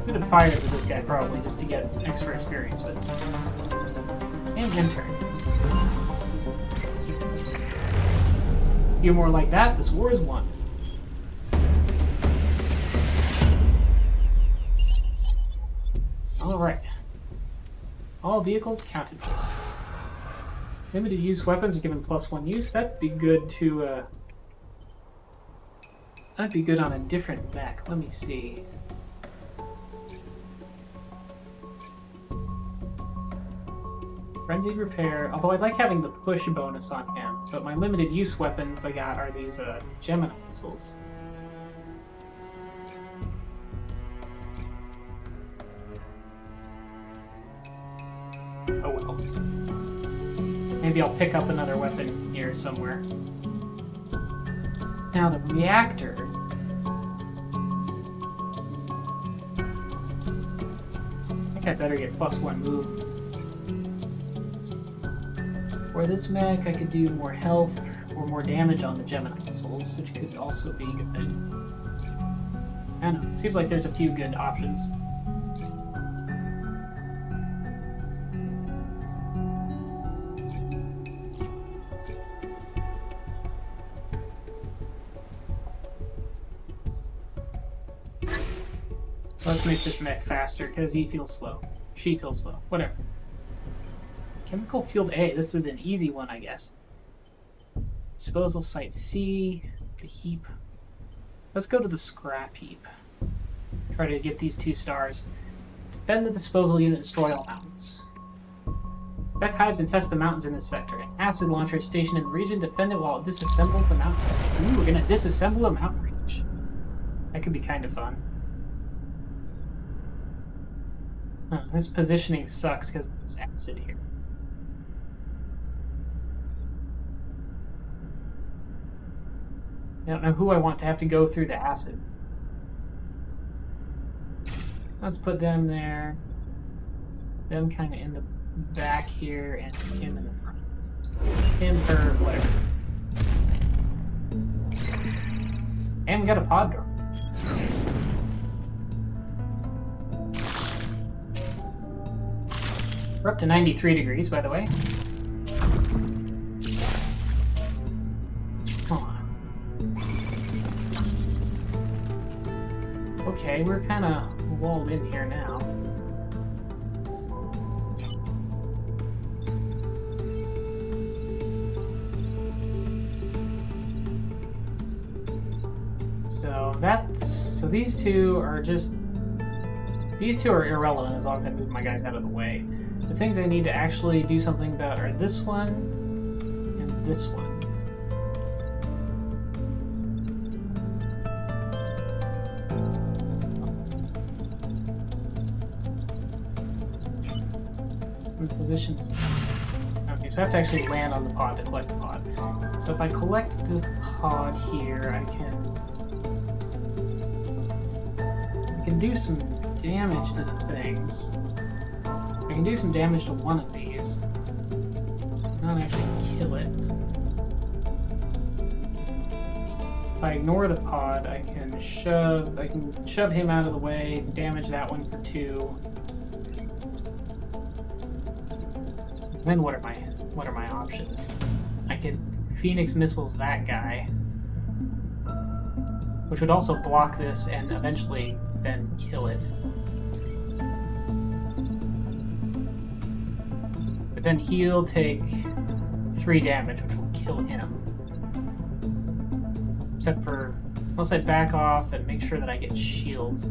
Could have fired with this guy probably just to get extra experience, but... And end turn. A few more like that, this war is won. Alright. All vehicles counted for. Limited use weapons are given +1 use. That'd be good to, that'd be good on a different mech. Let me see. Frenzied Repair, although I'd like having the push bonus on him, but my limited use weapons I got are these Gemini missiles. Oh well. Maybe I'll pick up another weapon here somewhere. Now the reactor... I think I better get +1 move. For this mech, I could do more health or more damage on the Gemini missiles, which could also be good. I don't know. Seems like there's a few good options. Let's make this mech faster, because he feels slow. She feels slow. Whatever. Chemical Field A. This is an easy one, I guess. Disposal Site C. The heap. Let's go to the scrap heap. Try to get these 2 stars. Defend the disposal unit, destroy all mountains. Beck hives infest the mountains in this sector. An acid launcher is stationed in the region. Defend it while it disassembles the mountain. Ooh, we're gonna disassemble a mountain range. That could be kind of fun. Huh, this positioning sucks because there's acid here. I don't know who I want to have to go through the acid. Let's put them there. Them kind of in the back here, and him in the front. Him, her, whatever. And we got a pod drone. We're up to 93 degrees, by the way. Come on. Okay, we're kind of walled in here now. So these two are irrelevant as long as I move my guys out of the way. The things I need to actually do something about are this one and this one. Positions. Okay, so I have to actually land on the pod to collect the pod. So if I collect the pod here, I can do some damage to the things. I can do some damage to one of these. Not actually kill it. If I ignore the pod, I can shove him out of the way, damage that one for 2. Then what are my options? I could Phoenix missiles that guy, which would also block this and eventually then kill it. But then he'll take 3 damage, which will kill him. Except for, unless I back off and make sure that I get shields.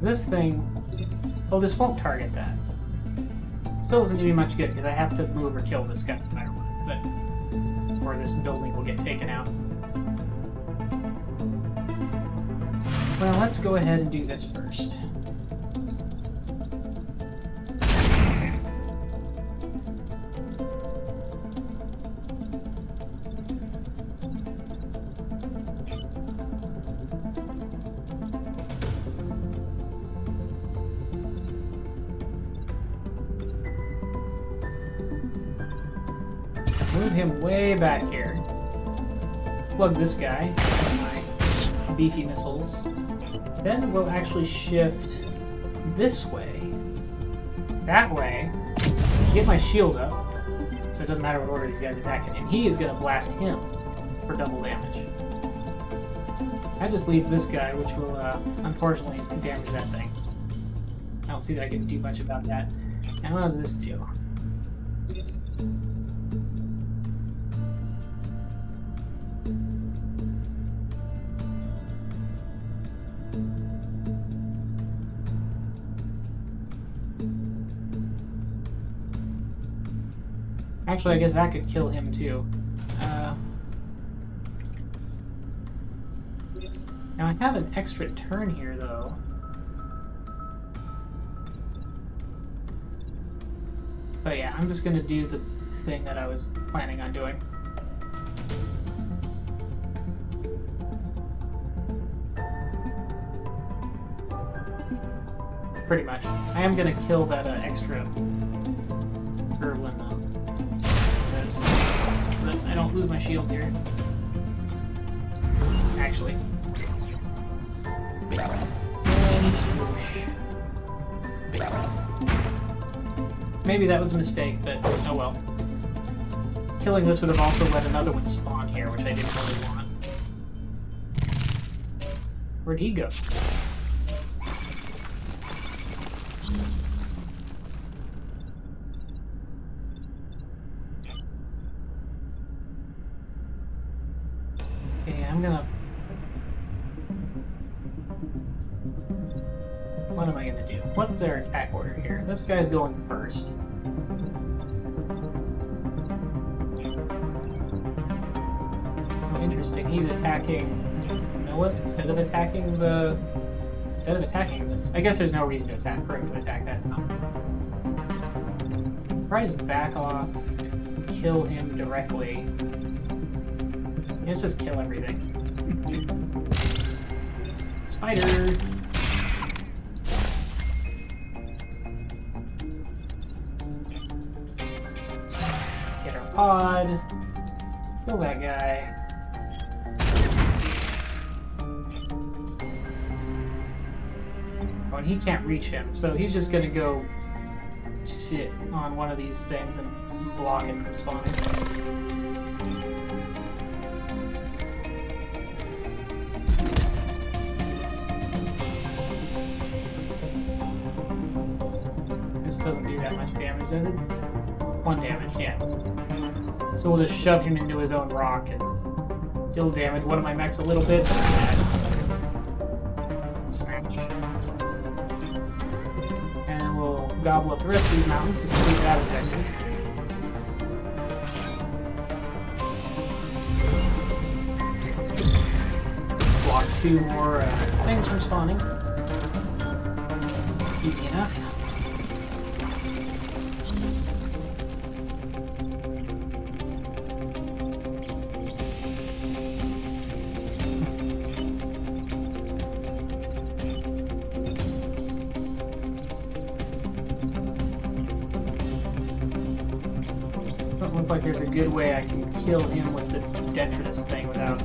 This thing, oh, this won't target that. Still doesn't do me much good because I have to move or kill this guy no matter what, but or this building will get taken out. Well, let's go ahead and do this first. Move him way back here. Plug this guy with my beefy missiles. Then we'll actually shift this way. That way. Get my shield up, so it doesn't matter what order these guys attack in. And he is going to blast him for double damage. That just leaves this guy, which will unfortunately damage that thing. I don't see that I can do much about that. And what does this do? Actually, I guess that could kill him too. Now I have an extra turn here though. But yeah, I'm just gonna do the thing that I was planning on doing. Pretty much. I am gonna kill that extra Gerblin though. So that I don't lose my shields here. Actually. And swoosh. Maybe that was a mistake, but oh well. Killing this would have also let another one spawn here, which I didn't really want. Where'd he go? What am I gonna do? What's their attack order here? This guy's going first. Oh, interesting. He's attacking Noah instead of attacking this. I guess there's no reason to attack for him to attack that now. Try to back off and kill him directly. Let's just kill everything. Spider! Get our pod. Kill that guy. Oh, and he can't reach him, so he's just gonna go sit on one of these things and block it from spawning. This doesn't do that much damage, does it? 1 damage, yeah. So we'll just shove him into his own rock and deal damage one of my mechs a little bit. Smash. And we'll gobble up the rest of these mountains to complete that objective. Block 2 more things from spawning. Easy enough. Doesn't look like there's a good way I can kill him with the detritus thing without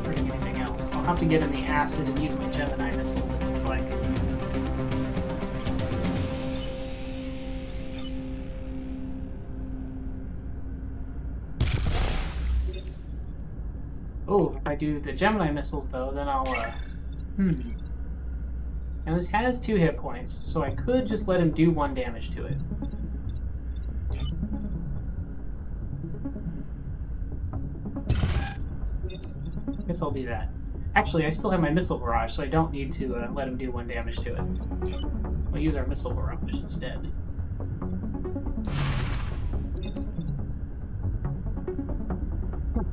hurting anything else. I'll have to get in the acid and use my Gemini missiles, it looks like. Oh, if I do the Gemini missiles though, then I'll, And this has 2 hit points, so I could just let him do 1 damage to it. I guess I'll do that. Actually, I still have my missile barrage, so I don't need to let him do 1 damage to it. We'll use our missile barrage instead.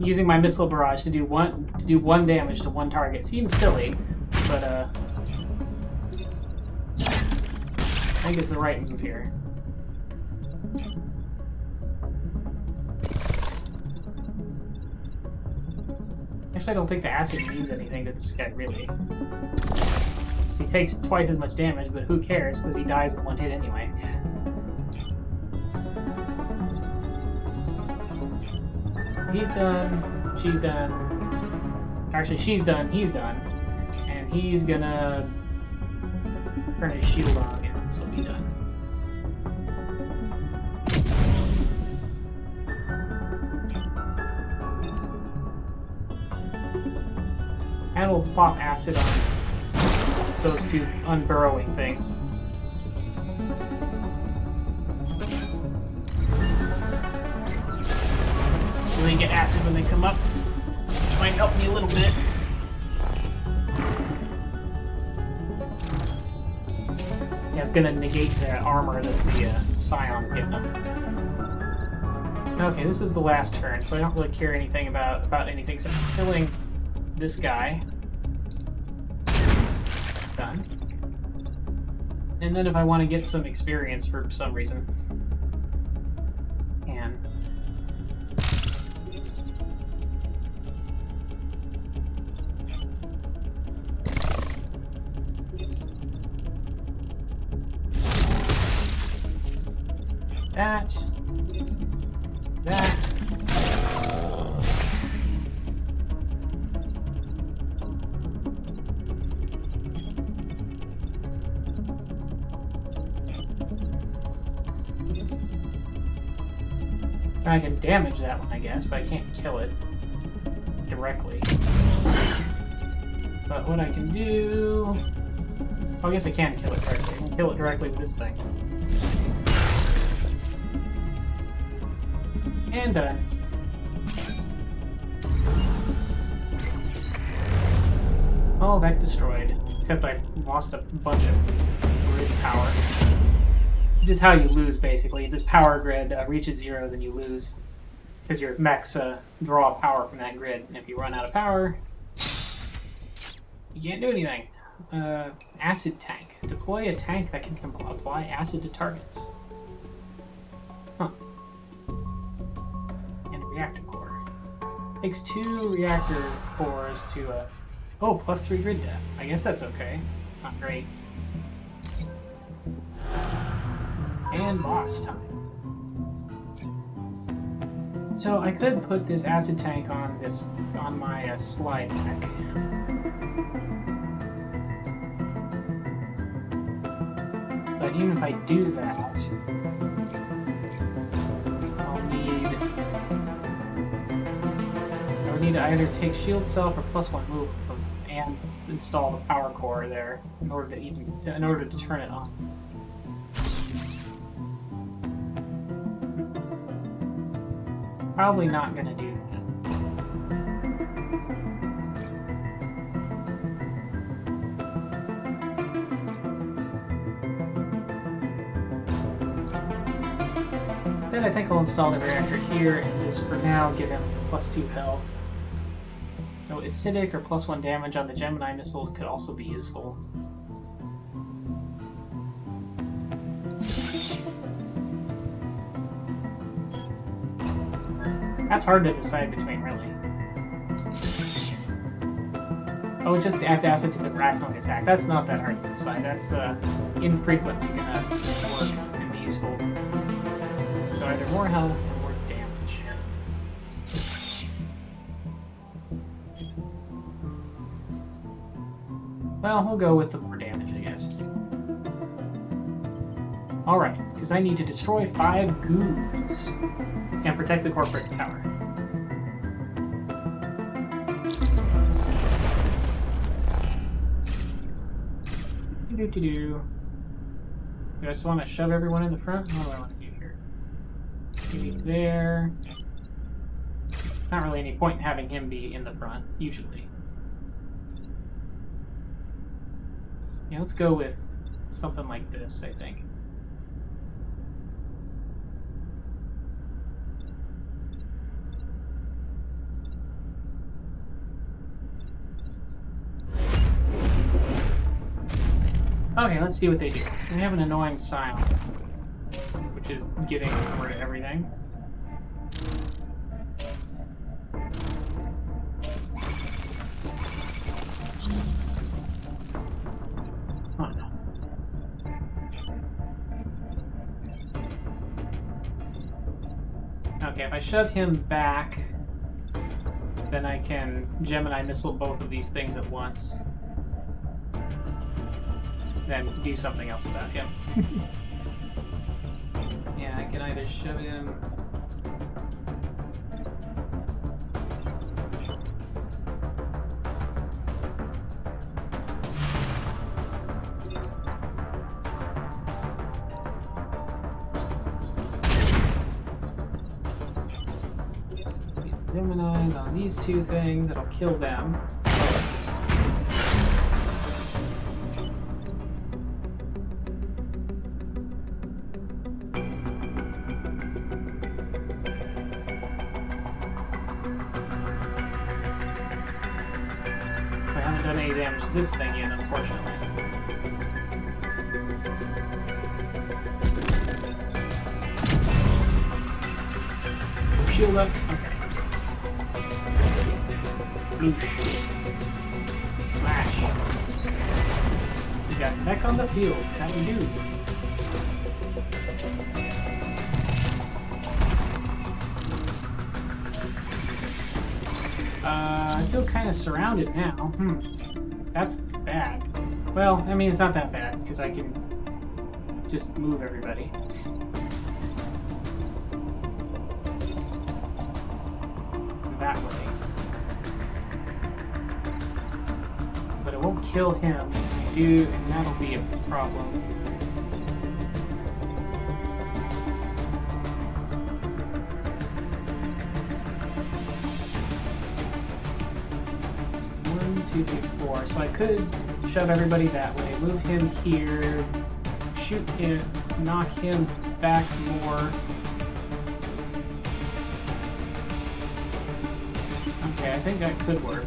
Using my missile barrage to do one damage to 1 target seems silly, but I think it's the right move here. Actually, I don't think the acid means anything to this guy, really. So he takes twice as much damage, but who cares, because he dies in 1 hit anyway. He's done, she's done. Actually, she's done, he's done. And he's gonna turn his shield on again, so he's done. And we'll plop acid on those 2 unburrowing things. So they get acid when they come up. Might help me a little bit. Yeah, it's gonna negate the armor that the Scion's getting them. Okay, this is the last turn, so I don't really care anything about anything except killing this guy. Done. And then if I want to get some experience for some reason, can. That. I can damage that one, I guess, but I can't kill it directly. But what I can do... Oh, I guess I can kill it directly. I can kill it directly with this thing. And done. All Vec destroyed. Except I lost a bunch of grid power. Which is how you lose, basically. If this power grid reaches 0, then you lose. Because your mechs draw power from that grid. And if you run out of power, you can't do anything. Acid tank. Deploy a tank that can apply acid to targets. Huh. And reactor core. Takes 2 reactor cores to oh, plus 3 grid death. I guess that's okay. It's not great. And boss time. So I could put this acid tank on my slide mech. But even if I do that, I would need to either take shield self or +1 move and install the power core there in order to turn it on. Probably not gonna do that. Instead, I think I'll install the reactor here and just for now give him +2 health. So acidic or +1 damage on the Gemini missiles could also be useful. That's hard to decide between, really. Oh, just add acid to the Arachnoid attack. That's not that hard to decide. That's infrequently gonna work and be useful. So either more health or more damage. Well, we'll go with the more damage, I guess. Alright, because I need to destroy 5 goons and protect the corporate tower. Do I just want to shove everyone in the front? What do I want to do here? Maybe there. Not really any point in having him be in the front, usually. Yeah, let's go with something like this, I think. Okay, let's see what they do. They have an annoying sound, which is giving over to everything. Oh no. Okay, if I shove him back, then I can Gemini missile both of these things at once. Then do something else about him. Yeah, I can either shove him... Gemini's on these 2 things, it'll kill them. This thing in, unfortunately. Shield up. Okay. Sploosh. Slash. We got mech on the field. How do we do? I feel kind of surrounded now. That's bad. Well, I mean, it's not that bad, because I can just move everybody. That way. But it won't kill him. If I do, and that'll be a problem. So 1, 2, 3, 4. more, so I could shove everybody that way, move him here, shoot him, knock him back more. Okay, I think that could work.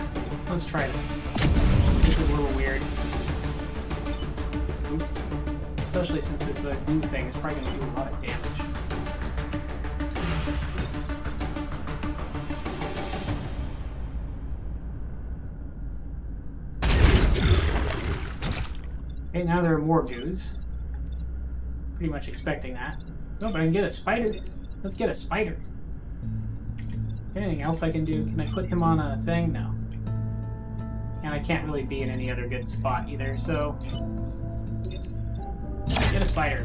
Let's try this. This is a little weird. Oop. Especially since this glue thing is probably going to do a lot of damage. Okay, now there are more goos. Pretty much expecting that. Oh, but I can get a spider. Let's get a spider. Anything else I can do? Can I put him on a thing? No. And I can't really be in any other good spot either, so... Get a spider.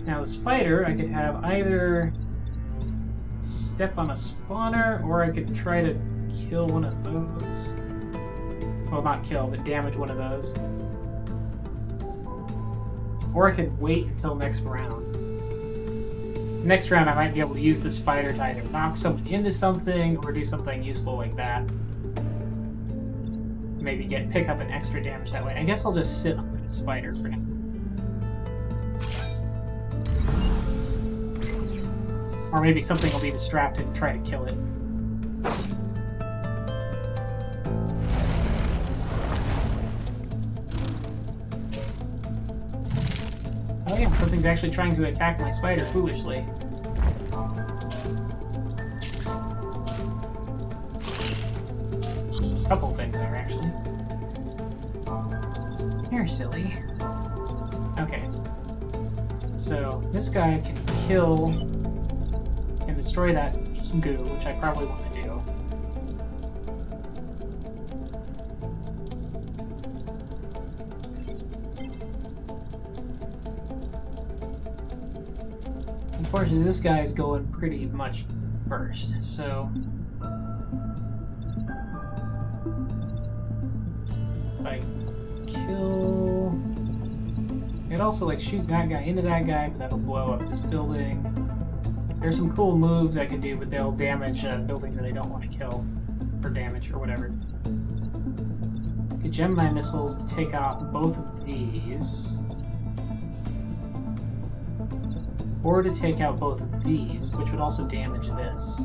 Now the spider, I could have either step on a spawner, or I could try to kill one of those. Well, not kill, but damage one of those. Or I could wait until next round. So next round I might be able to use the spider to either knock someone into something, or do something useful like that. Maybe pick up an extra damage that way. I guess I'll just sit on the spider for now. Or maybe something will be distracted and try to kill it. Oh yeah, something's actually trying to attack my spider foolishly. A couple things there, actually. You're silly. Okay. So, this guy can kill and destroy that goo, which I probably want to do. Unfortunately, this guy is going pretty much first, so... If I kill... I'd also like shoot that guy into that guy, but that'll blow up this building. There's some cool moves I could do, but they'll damage buildings that I don't want to kill for damage or whatever. I could gem my missiles to take out both of these. Or to take out both of these, which would also damage this.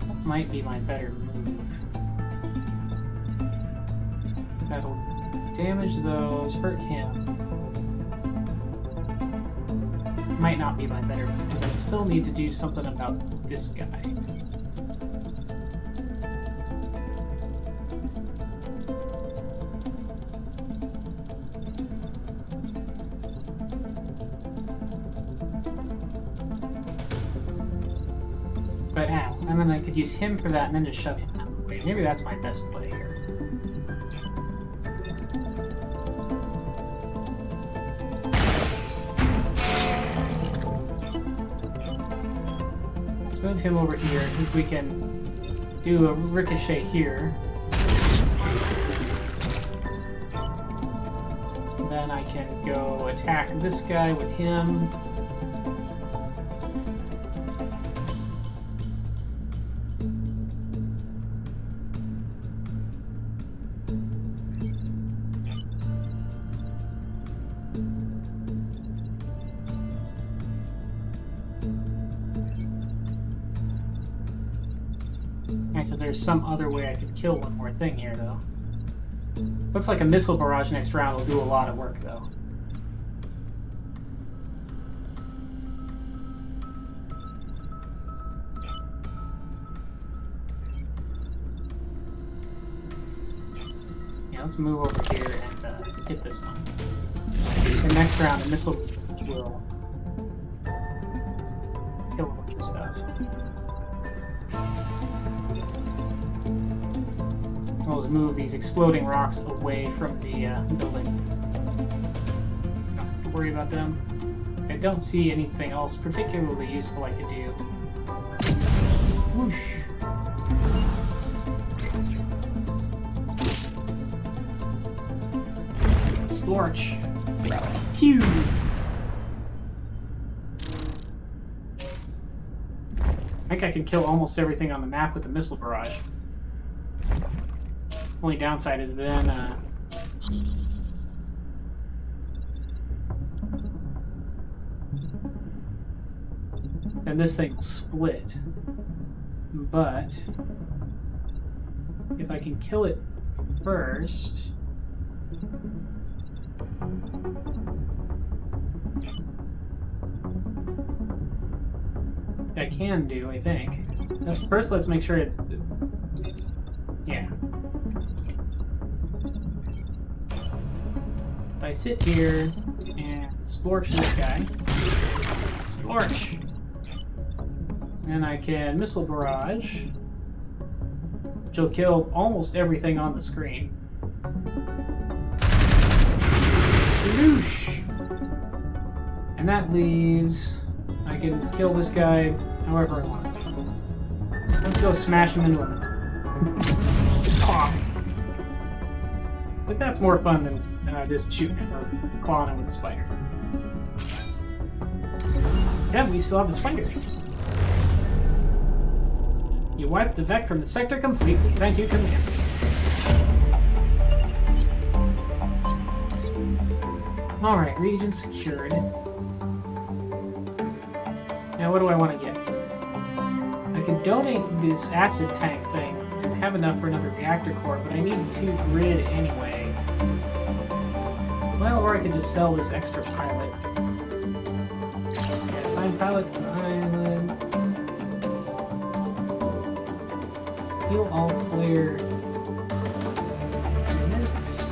That might be my better move. Because that'll damage those, hurt him. Might not be my better move, because I still need to do something about this guy. But and then I could use him for that and then just shove him out of the way. Maybe that's my best play here. Let's move him over here. If we can do a ricochet here. Then I can go attack this guy with him. So there's some other way I could kill one more thing here, though. Looks like a missile barrage next round will do a lot of work, though. Yeah, let's move over here and hit this one. The next round, the missile will kill a bunch of stuff. We'll move these exploding rocks away from the building. Don't have to worry about them. I don't see anything else particularly useful I could do. Whoosh! Scorch! Phew! I think I can kill almost everything on the map with the missile barrage. Only downside is then this thing will split. But if I can kill it first, I can do, I think. First, let's make sure yeah. If I sit here and splorch this guy, splorch, and I can missile barrage, which will kill almost everything on the screen. Whoosh! And that leaves, I can kill this guy however I want. Let's go smash him into him. But that's more fun than just shooting him or clawing him with a spider. Yeah, we still have the spider. You wiped the Vect from the sector completely. Thank you, Commander. Alright, region secured. Now what do I want to get? I can donate this acid tank thing and have enough for another reactor core, but I need 2 grid anyway. Well, or I could just sell this extra pilot. Yeah, assign pilot to the island. Heal all flare units.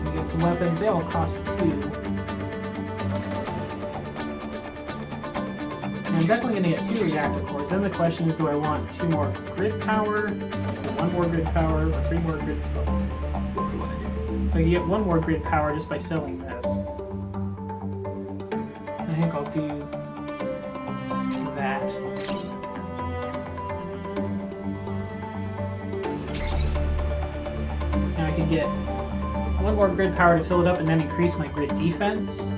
We got some weapons, they all cost 2. I'm definitely going to get 2 reactor cores. Then the question is, do I want 2 more grid power, or 1 more grid power, or 3 more grid power? What do I want to do? So you get 1 more grid power just by selling this. I think I'll do that. Now I can get 1 more grid power to fill it up and then increase my grid defense.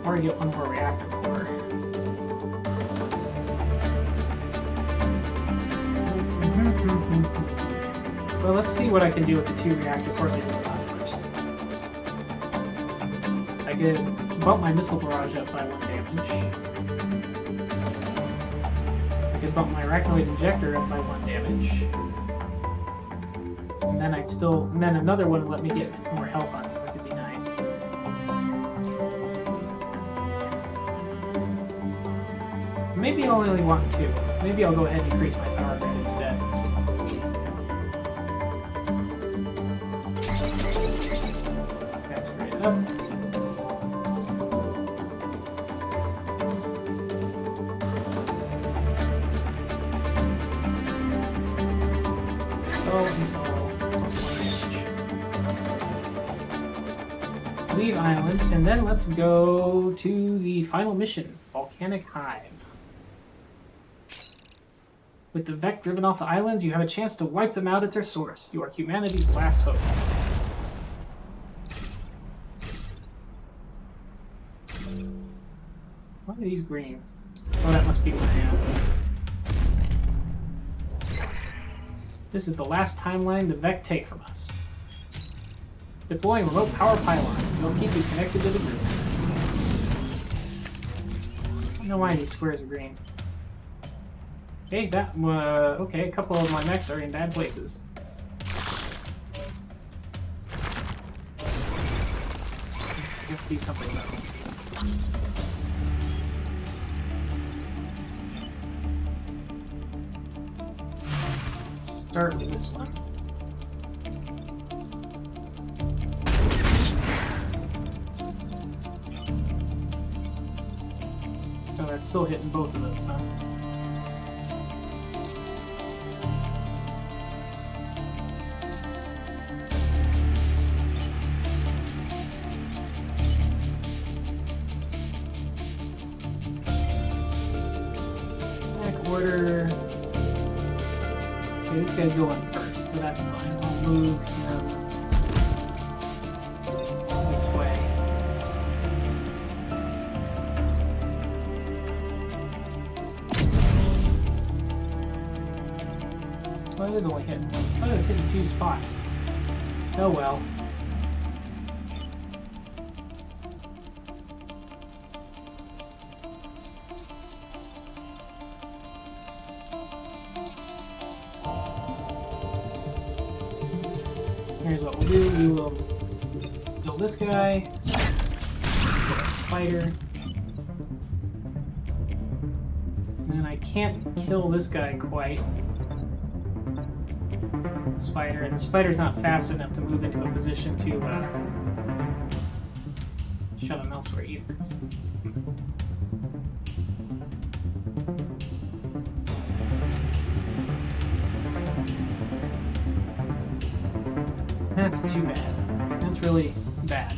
Or get 1 more reactor core. Well, let's see what I can do with the 2 reactor cores I just got first. I could bump my missile barrage up by 1 damage. I could bump my arachnoid injector up by 1 damage. And then and then another one would let me get more health on it. That could be nice. Maybe I'll only want 2. Maybe I'll go ahead and increase my power grid instead. That's great up. Leave island, and then let's go to the final mission, Volcanic Hive. With the Vect driven off the islands, you have a chance to wipe them out at their source. You are humanity's last hope. Why are these green? Oh, that must be my hand. This is the last timeline the Vect take from us. Deploying remote power pylons. They'll keep you connected to the group. I don't know why these squares are green. Okay, okay, a couple of my mechs are in bad places. I have to do something about these. Start with this one. Oh, that's still hitting both of those, huh? Order. Okay, this guy's going first, so that's fine. I'll move him this way. Well, it is only hitting. I thought it was hitting 2 spots. Oh well. Here's what we'll do. We will kill this guy. Kill our spider. And then I can't kill this guy quite. Spider, and the spider's not fast enough to move into a position to shove him elsewhere either. That's too bad. That's really bad.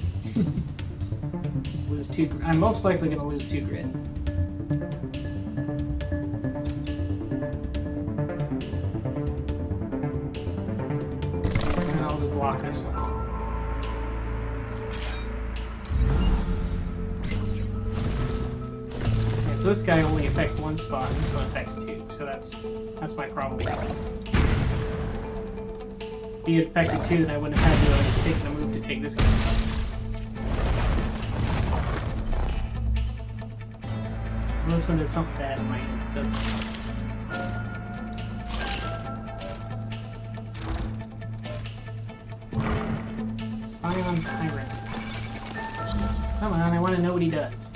Lose 2. I'm most likely going to lose 2 grit. And I'll just block this one. Okay, so this guy only affects 1 spot, and this one affects 2. So that's my problem. If he had affected 2, then I wouldn't have had to take the move to take this guy. Well, this one does something bad in my end. It says Scion Tyrant. Come on, I want to know what he does.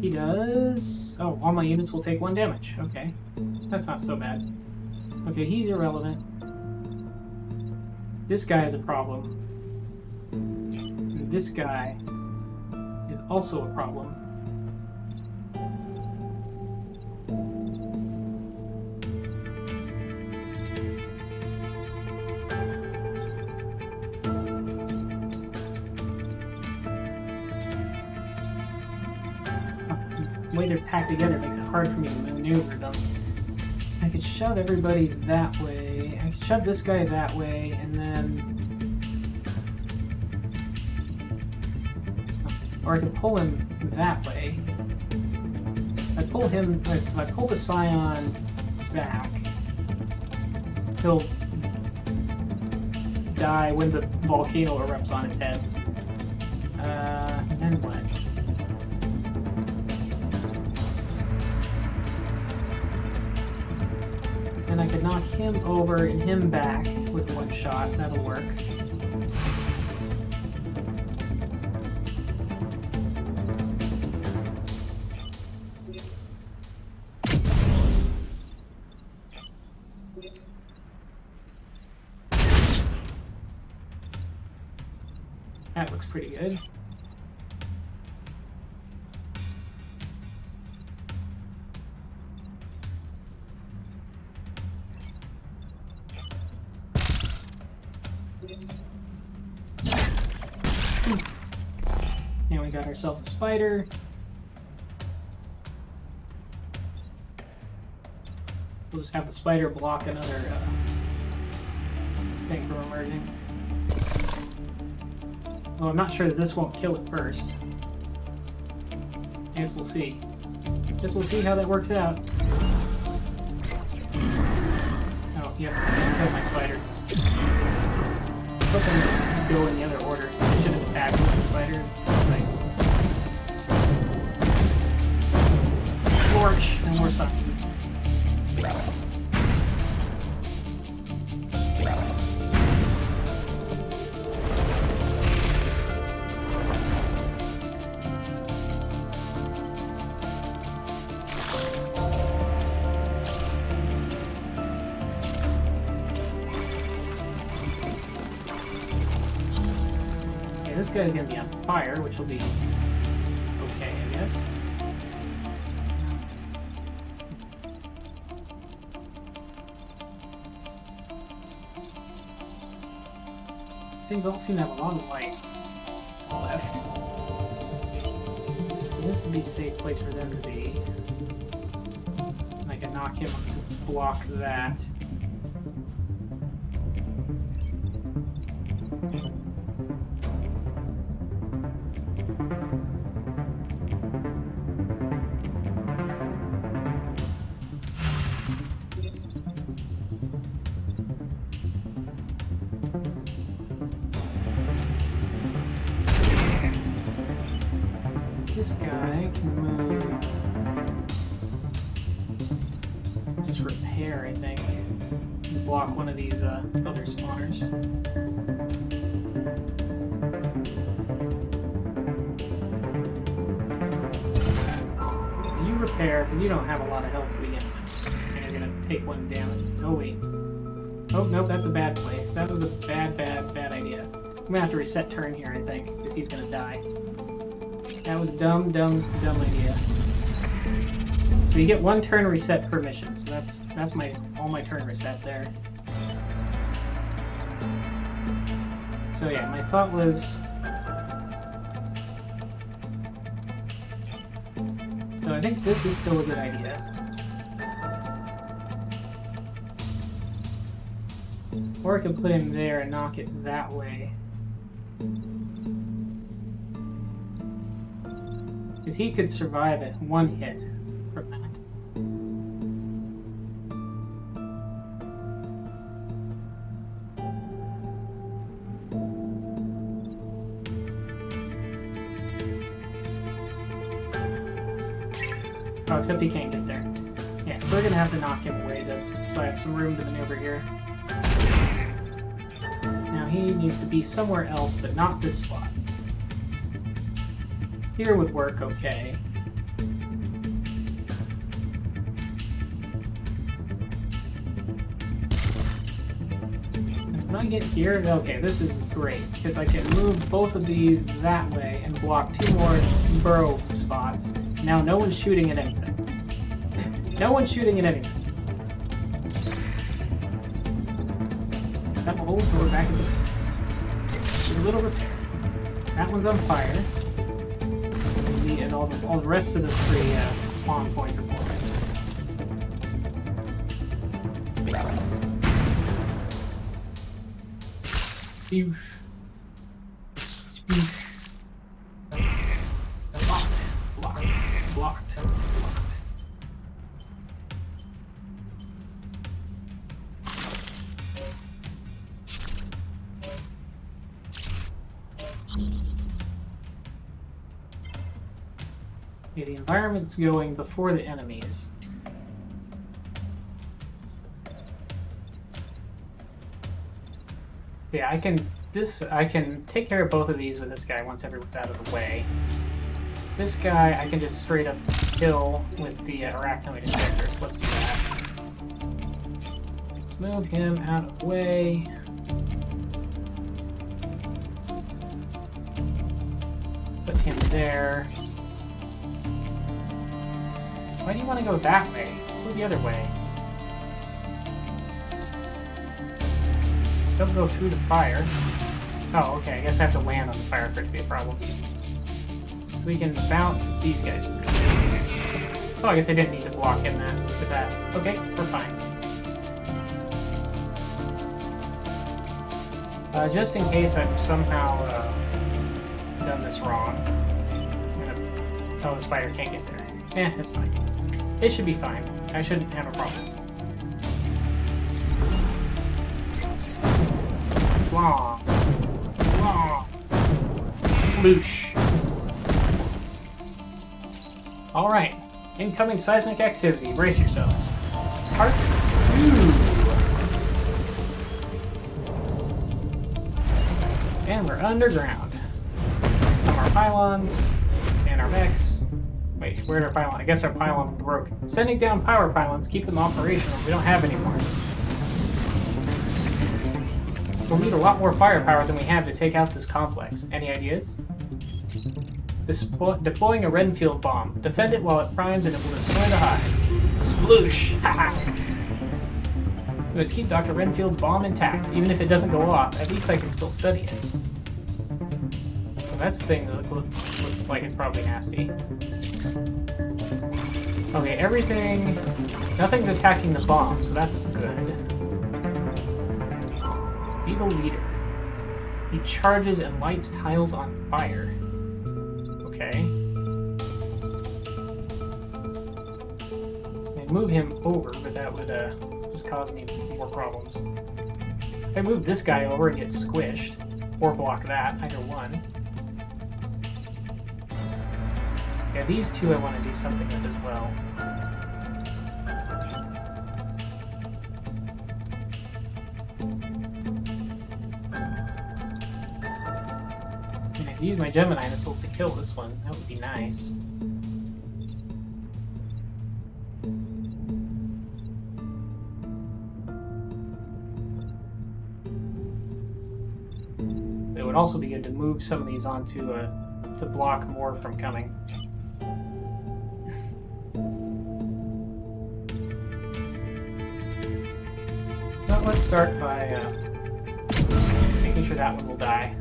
He does... Oh, all my units will take 1 damage. Okay. That's not so bad. Okay, he's irrelevant. This guy is a problem. And this guy is also a problem. The way they're packed together makes it hard for me to maneuver them. I could shove everybody that way. I could shove this guy that way, and then... Or I could pull him that way. If I pull him... If I pull the Scion back, he'll die when the volcano erupts on his head. Then what? And I could knock him over and him back with 1 shot. That'll work. That looks pretty good. Now we got ourselves a spider. We'll just have the spider block another thing from emerging. Well, I'm not sure that this won't kill it first. I guess we'll see. Guess we'll see how that works out. Oh, yep, killed my spider. I was hoping to go in the other order. I should have attacked with the spider. Like, Torch and more sun. This guy's gonna be on fire, which will be okay, I guess. These things all seem to have a lot of life left. So this would be a safe place for them to be. And I can knock him to block that. I can move... just repair, I think. Block one of these other spawners. You repair, because you don't have a lot of health to begin with. And you're gonna take one damage. Oh wait. Oh, nope, that's a bad place. That was a bad idea. I'm gonna have to reset turn here, I think, because he's gonna die. That was a dumb idea. So you get one turn reset per mission, so that's all my turn reset there. So yeah, my thought was... So I think this is still a good idea. Or I could put him there and knock it that way. Because he could survive at one hit from that. Oh, except he can't get there. Yeah, so we're gonna have to knock him away so I have some room to maneuver here. Now he needs to be somewhere else, but not this spot. Here would work okay. When I get here, okay, this is great, because I can move both of these that way and block 2 more burrow spots. Now no one's shooting at anything. No one's shooting at anything. That will hold door back into base. Do a little repair. That one's on fire. And all the rest of the 3 spawn points are for it. Spoosh. Blocked. Okay, the environment's going before the enemies. Yeah, I can take care of both of these with this guy once everyone's out of the way. This guy I can just straight up kill with the arachnoid injector, so let's do that. Let's move him out of the way. Put him there. Why do you want to go that way? Go the other way. Don't go through the fire. Oh, okay, I guess I have to land on the fire for it to be a problem. So we can bounce these guys through. Oh, I guess I didn't need to block in that with that. Okay, we're fine. Just in case I've somehow done this wrong. I'm gonna... Oh, the spider can't get there. Eh, it's fine. It should be fine. I shouldn't have a problem. Blah. Blah. Loosh. Alright. Incoming seismic activity. Brace yourselves. Part 2. And we're underground. Our pylons and our mechs. Wait, where'd our pylon? I guess our pylon broke. Sending down power pylons, keep them operational. We don't have any more. We'll need a lot more firepower than we have to take out this complex. Any ideas? Deploying a Renfield bomb. Defend it while it primes and it will destroy the hive. Sploosh! Haha! We must keep Dr. Renfield's bomb intact. Even if it doesn't go off, at least I can still study it. Well, that's the thing that looks like it's probably nasty. Okay, everything... Nothing's attacking the bomb, so that's good. Beetle Leader. He charges and lights tiles on fire. Okay. I move him over, but that would just cause me more problems. If I move this guy over and get squished, or block that, either one. Yeah, these two I want to do something with as well. And I could use my Gemini missiles to kill this one. That would be nice. It would also be good to move some of these onto to block more from coming. Well, let's start by making sure that one will die.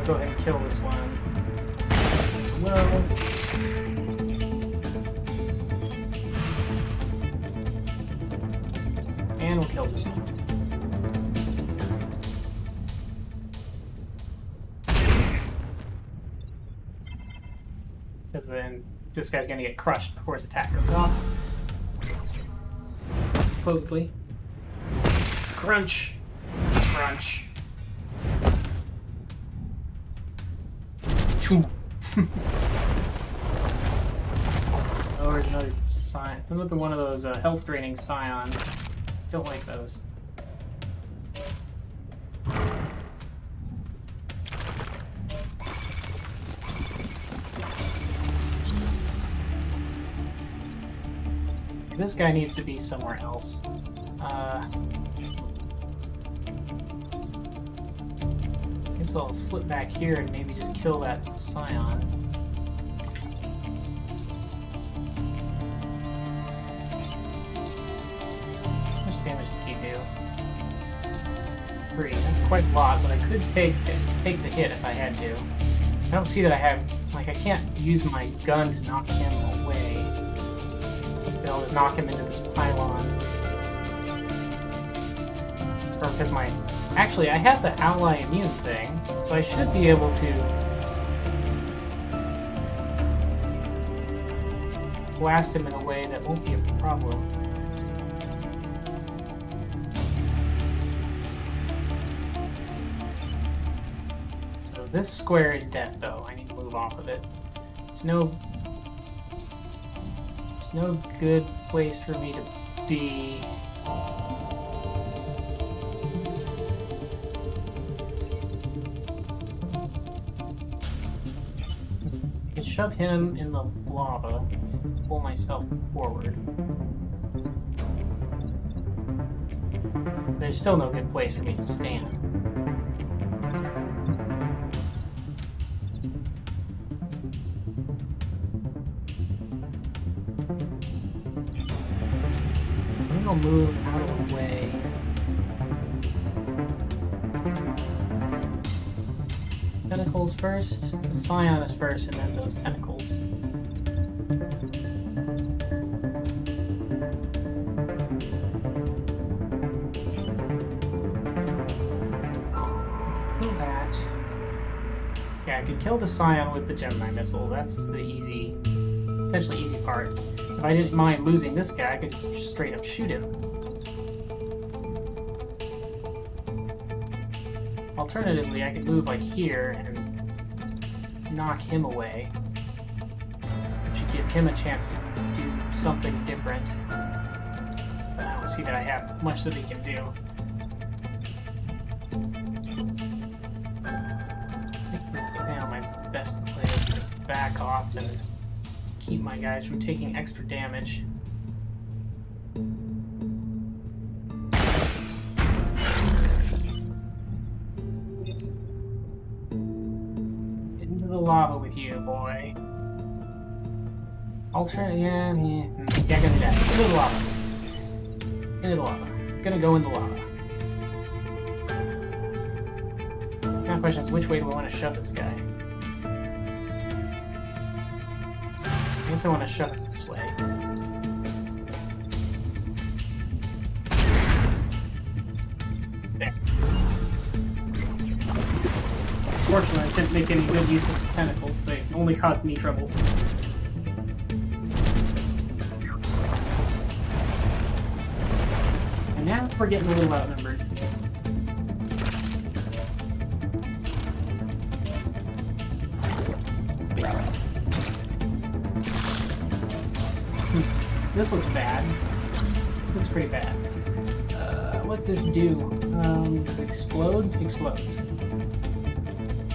Go ahead and kill this one as well. And we'll kill this one. Because then this guy's gonna get crushed before his attack goes off. Supposedly. Scrunch. Scrunch. Oh, there's another scion. Another one of those health draining scions. Don't like those. This guy needs to be somewhere else. Guess I'll slip back here and maybe just kill that scion. How much damage does he do? 3. That's quite a lot, but I could take the hit if I had to. I don't see that I have, like, I can't use my gun to knock him away. I'll just knock him into this pylon. Or because my... Actually, I have the ally immune thing, so I should be able to blast him in a way that won't be a problem. So this square is dead, though. I need to move off of it. There's no good place for me to be. I can shove him in the lava, pull myself forward. There's still no good place for me to stand. I'll move out of the way. Tentacles first. The scion is first, and then those tentacles. Kill that. Yeah, I could kill the scion with the Gemini missiles. That's the easy, potentially easy part. If I didn't mind losing this guy, I could just straight up shoot him. Alternatively, I could move like here and knock him away. Which should give him a chance to do something different. But I don't see that I have much that he can do. I think right now my best play is to back off and keep my guys from taking extra damage. Get into the lava with you, boy. Yeah, gonna do that. Into the lava. Into the lava. Gonna go in the lava. Now the question is, which way do I want to shove this guy? I guess I want to shove it this way. There. Fortunately, I couldn't make any good use of his tentacles. They only caused me trouble. And now we're getting a little outnumbered. This looks bad. Looks pretty bad. What's this do? Does it explode? Explodes.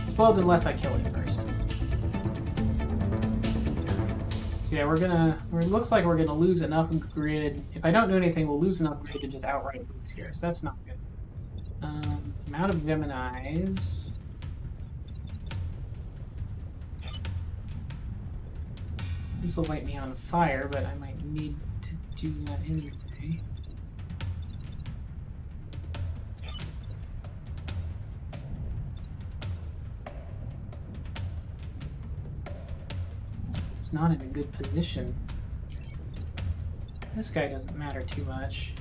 Explodes unless I kill it first. So yeah, it looks like we're gonna lose enough grid. If I don't do anything, we'll lose enough grid to just outright lose here, so that's not good. Amount of Gemini's. This will light me on fire, but I might need to do that anyway. It's not in a good position. This guy doesn't matter too much.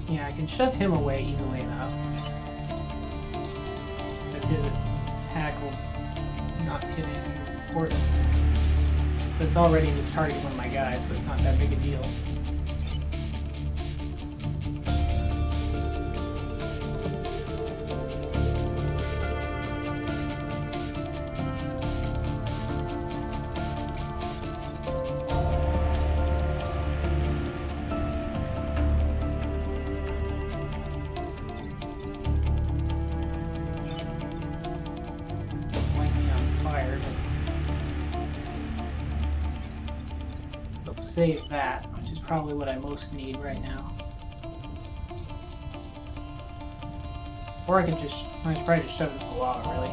Yeah, I can shove him away easily enough. But his attack will not hit anything important. But it's already just targeting one of my guys, so it's not that big a deal. Save that, which is probably what I most need right now. Or I could just, I should probably just shove it into lava, really.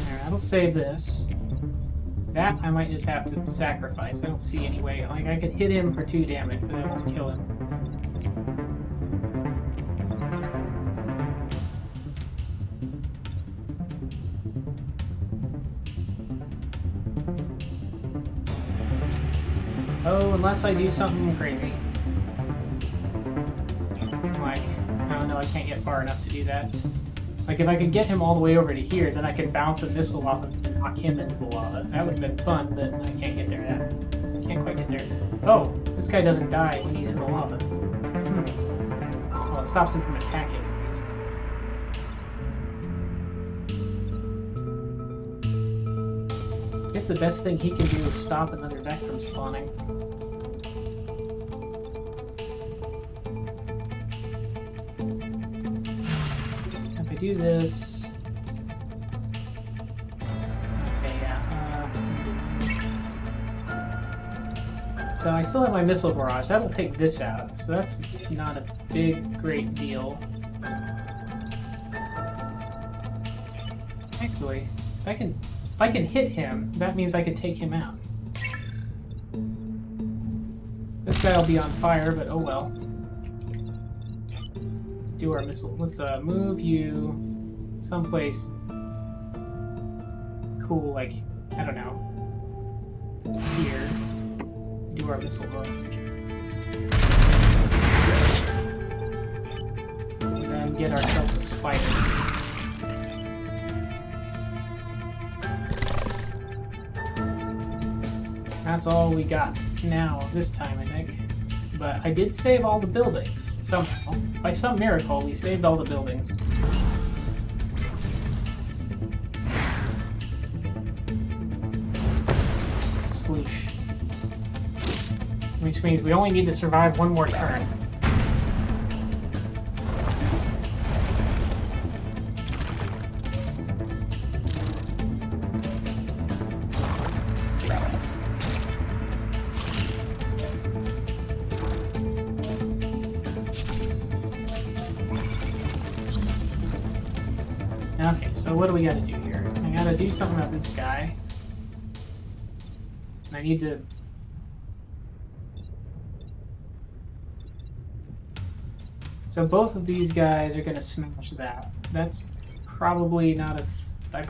There, that'll save this. That I might just have to sacrifice. I don't see any way. Like, I could hit him for 2 damage, but that won't kill him. Oh, unless I do something crazy. Like, I don't know, I can't get far enough to do that. Like, if I could get him all the way over to here, then I could bounce a missile off of him and knock him into the lava. That would have been fun, but I can't get there yet. Can't quite get there. Oh, this guy doesn't die when he's in the lava. Well, it stops him from attacking, at least. I guess the best thing he can do is stop another mech from spawning. If I do this... Okay, yeah. So I still have my missile barrage. That'll take this out. So that's not a great deal. Actually, if I can hit him, that means I can take him out. This guy will be on fire, but oh well. Let's do our missile. Let's move you someplace cool, like, I don't know, here. Do our missile launch. And then get ourselves a spider. That's all we got now this time, I think. But I did save all the buildings, somehow. By some miracle, we saved all the buildings. Sploosh. Which means we only need to survive one more turn. So what do we gotta do here? I gotta do something up in the sky. And I need to... So both of these guys are gonna smash that. That's probably not a... I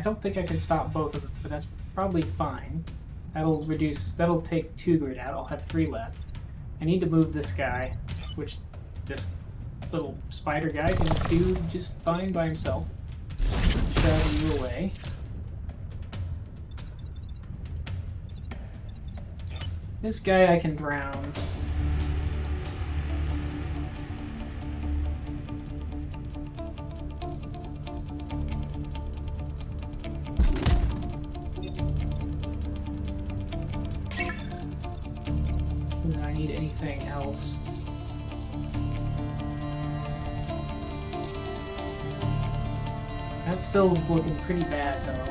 don't think I can stop both of them, but that's probably fine. That'll take 2 grid out. I'll have 3 left. I need to move this guy, which this little spider guy can do just fine by himself. Shove you away. This guy I can drown. Do I need anything else? That still is looking pretty bad, though.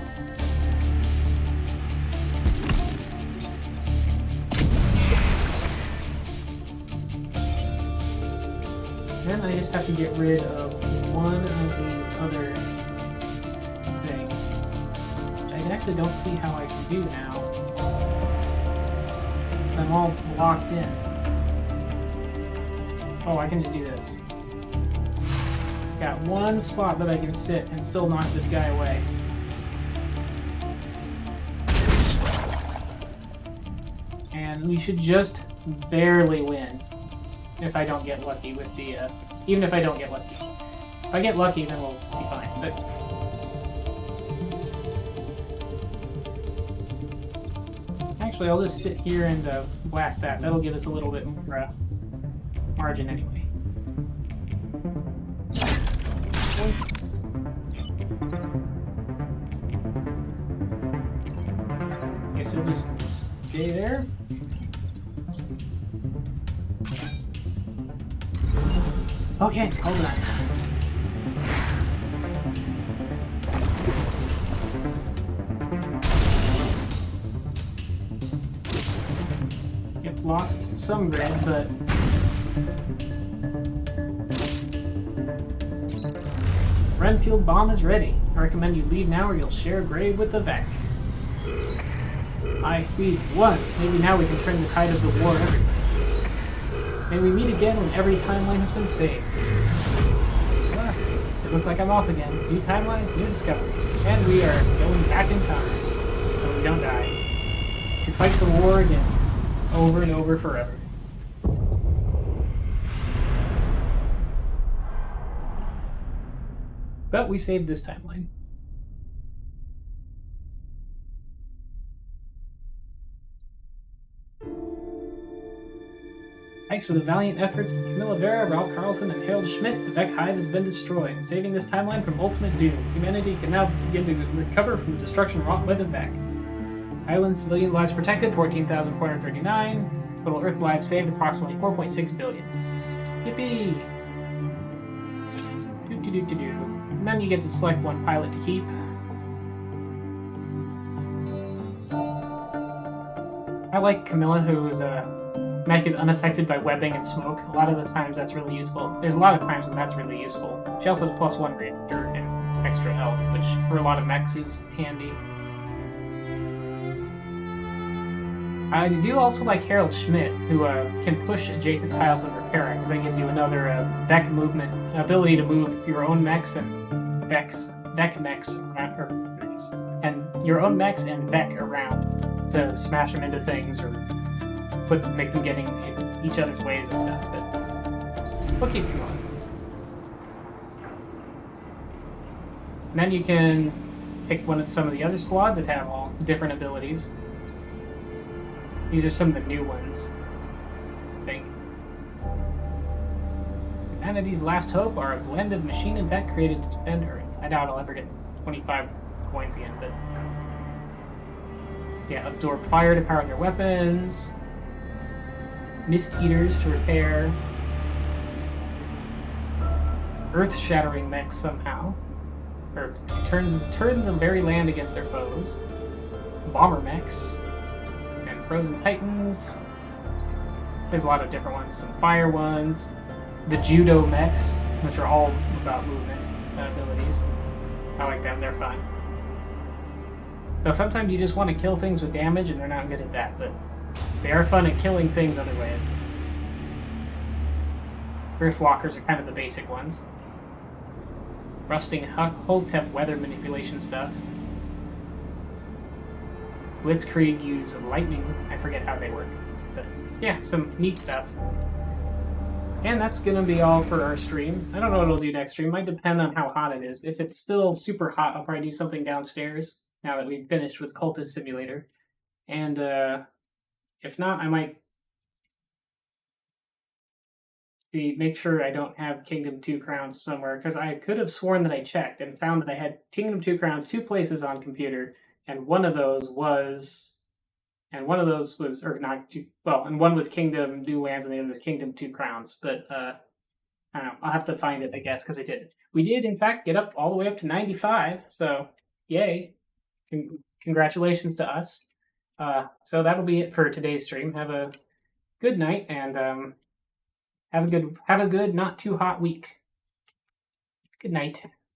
Then I just have to get rid of one of these other things, which I actually don't see how I can do now, because I'm all locked in. Oh, I can just do this. Got one spot that I can sit and still knock this guy away. And we should just barely win if I don't get lucky with the, even if I don't get lucky. If I get lucky, then we'll be fine, but... Actually, I'll just sit here and blast that. That'll give us a little bit more margin anyway. Guess we'll just stay there. Okay, hold on. Yep, lost some grid, but Renfield bomb is ready. I recommend you leave now or you'll share a grave with the Vec. We've won. Maybe now we can turn the tide of the war everywhere. May we meet again when every timeline has been saved. It looks like I'm off again. New timelines, new discoveries. And we are going back in time, so we don't die. To fight the war again. Over and over forever. But we saved this timeline. Thanks to the valiant efforts of Camilla Vera, Ralph Carlson, and Harold Schmidt, the Vec Hive has been destroyed, saving this timeline from ultimate doom. Humanity can now begin to recover from the destruction wrought by the Vec. Island civilian lives protected, 14,439. Total Earth lives saved, approximately 4.6 billion. Yippee! Doo-doo-doo-doo-doo. And then you get to select one pilot to keep. I like Camilla, whose mech is unaffected by webbing and smoke. A lot of the times that's really useful. There's a lot of times when that's really useful. She also has +1 reactor and extra health, which for a lot of mechs is handy. I do also like Harold Schmidt, who can push adjacent tiles with repair, because that gives you another Vec movement, ability to move your own mechs and Vec mechs around, and your own mechs and Vec around to smash them into things or make them getting in each other's ways and stuff. But we'll keep going. And then you can pick some of the other squads that have all different abilities. These are some of the new ones, I think. Humanity's last hope are a blend of machine and Vec created to defend Earth. I doubt I'll ever get 25 coins again, but... yeah, absorb fire to power their weapons. Mist Eaters to repair. Earth-shattering mechs somehow. Or turns the very land against their foes. Bomber mechs. Frozen Titans. There's a lot of different ones. Some fire ones. The Judo mechs, which are all about movement abilities. I like them, they're fun. Though sometimes you just want to kill things with damage and they're not good at that, but they are fun at killing things other ways. Earthwalkers are kind of the basic ones. Rusting hulks have weather manipulation stuff. Blitzkrieg use lightning. I forget how they work. But yeah, some neat stuff. And that's going to be all for our stream. I don't know what I'll do next stream. Might depend on how hot it is. If it's still super hot, I'll probably do something downstairs now that we've finished with Cultist Simulator. And if not, I might make sure I don't have Kingdom 2 Crowns somewhere, because I could have sworn that I checked and found that I had Kingdom 2 Crowns 2 places on computer, and one of those was, or not two, well, and one was Kingdom New Lands and the other was Kingdom 2 Crowns, but I don't know, I'll have to find it, I guess, because I did. We did, in fact, get up all the way up to 95, so yay. Congratulations to us. So that'll be it for today's stream. Have a good night, and have a good, not too hot week. Good night.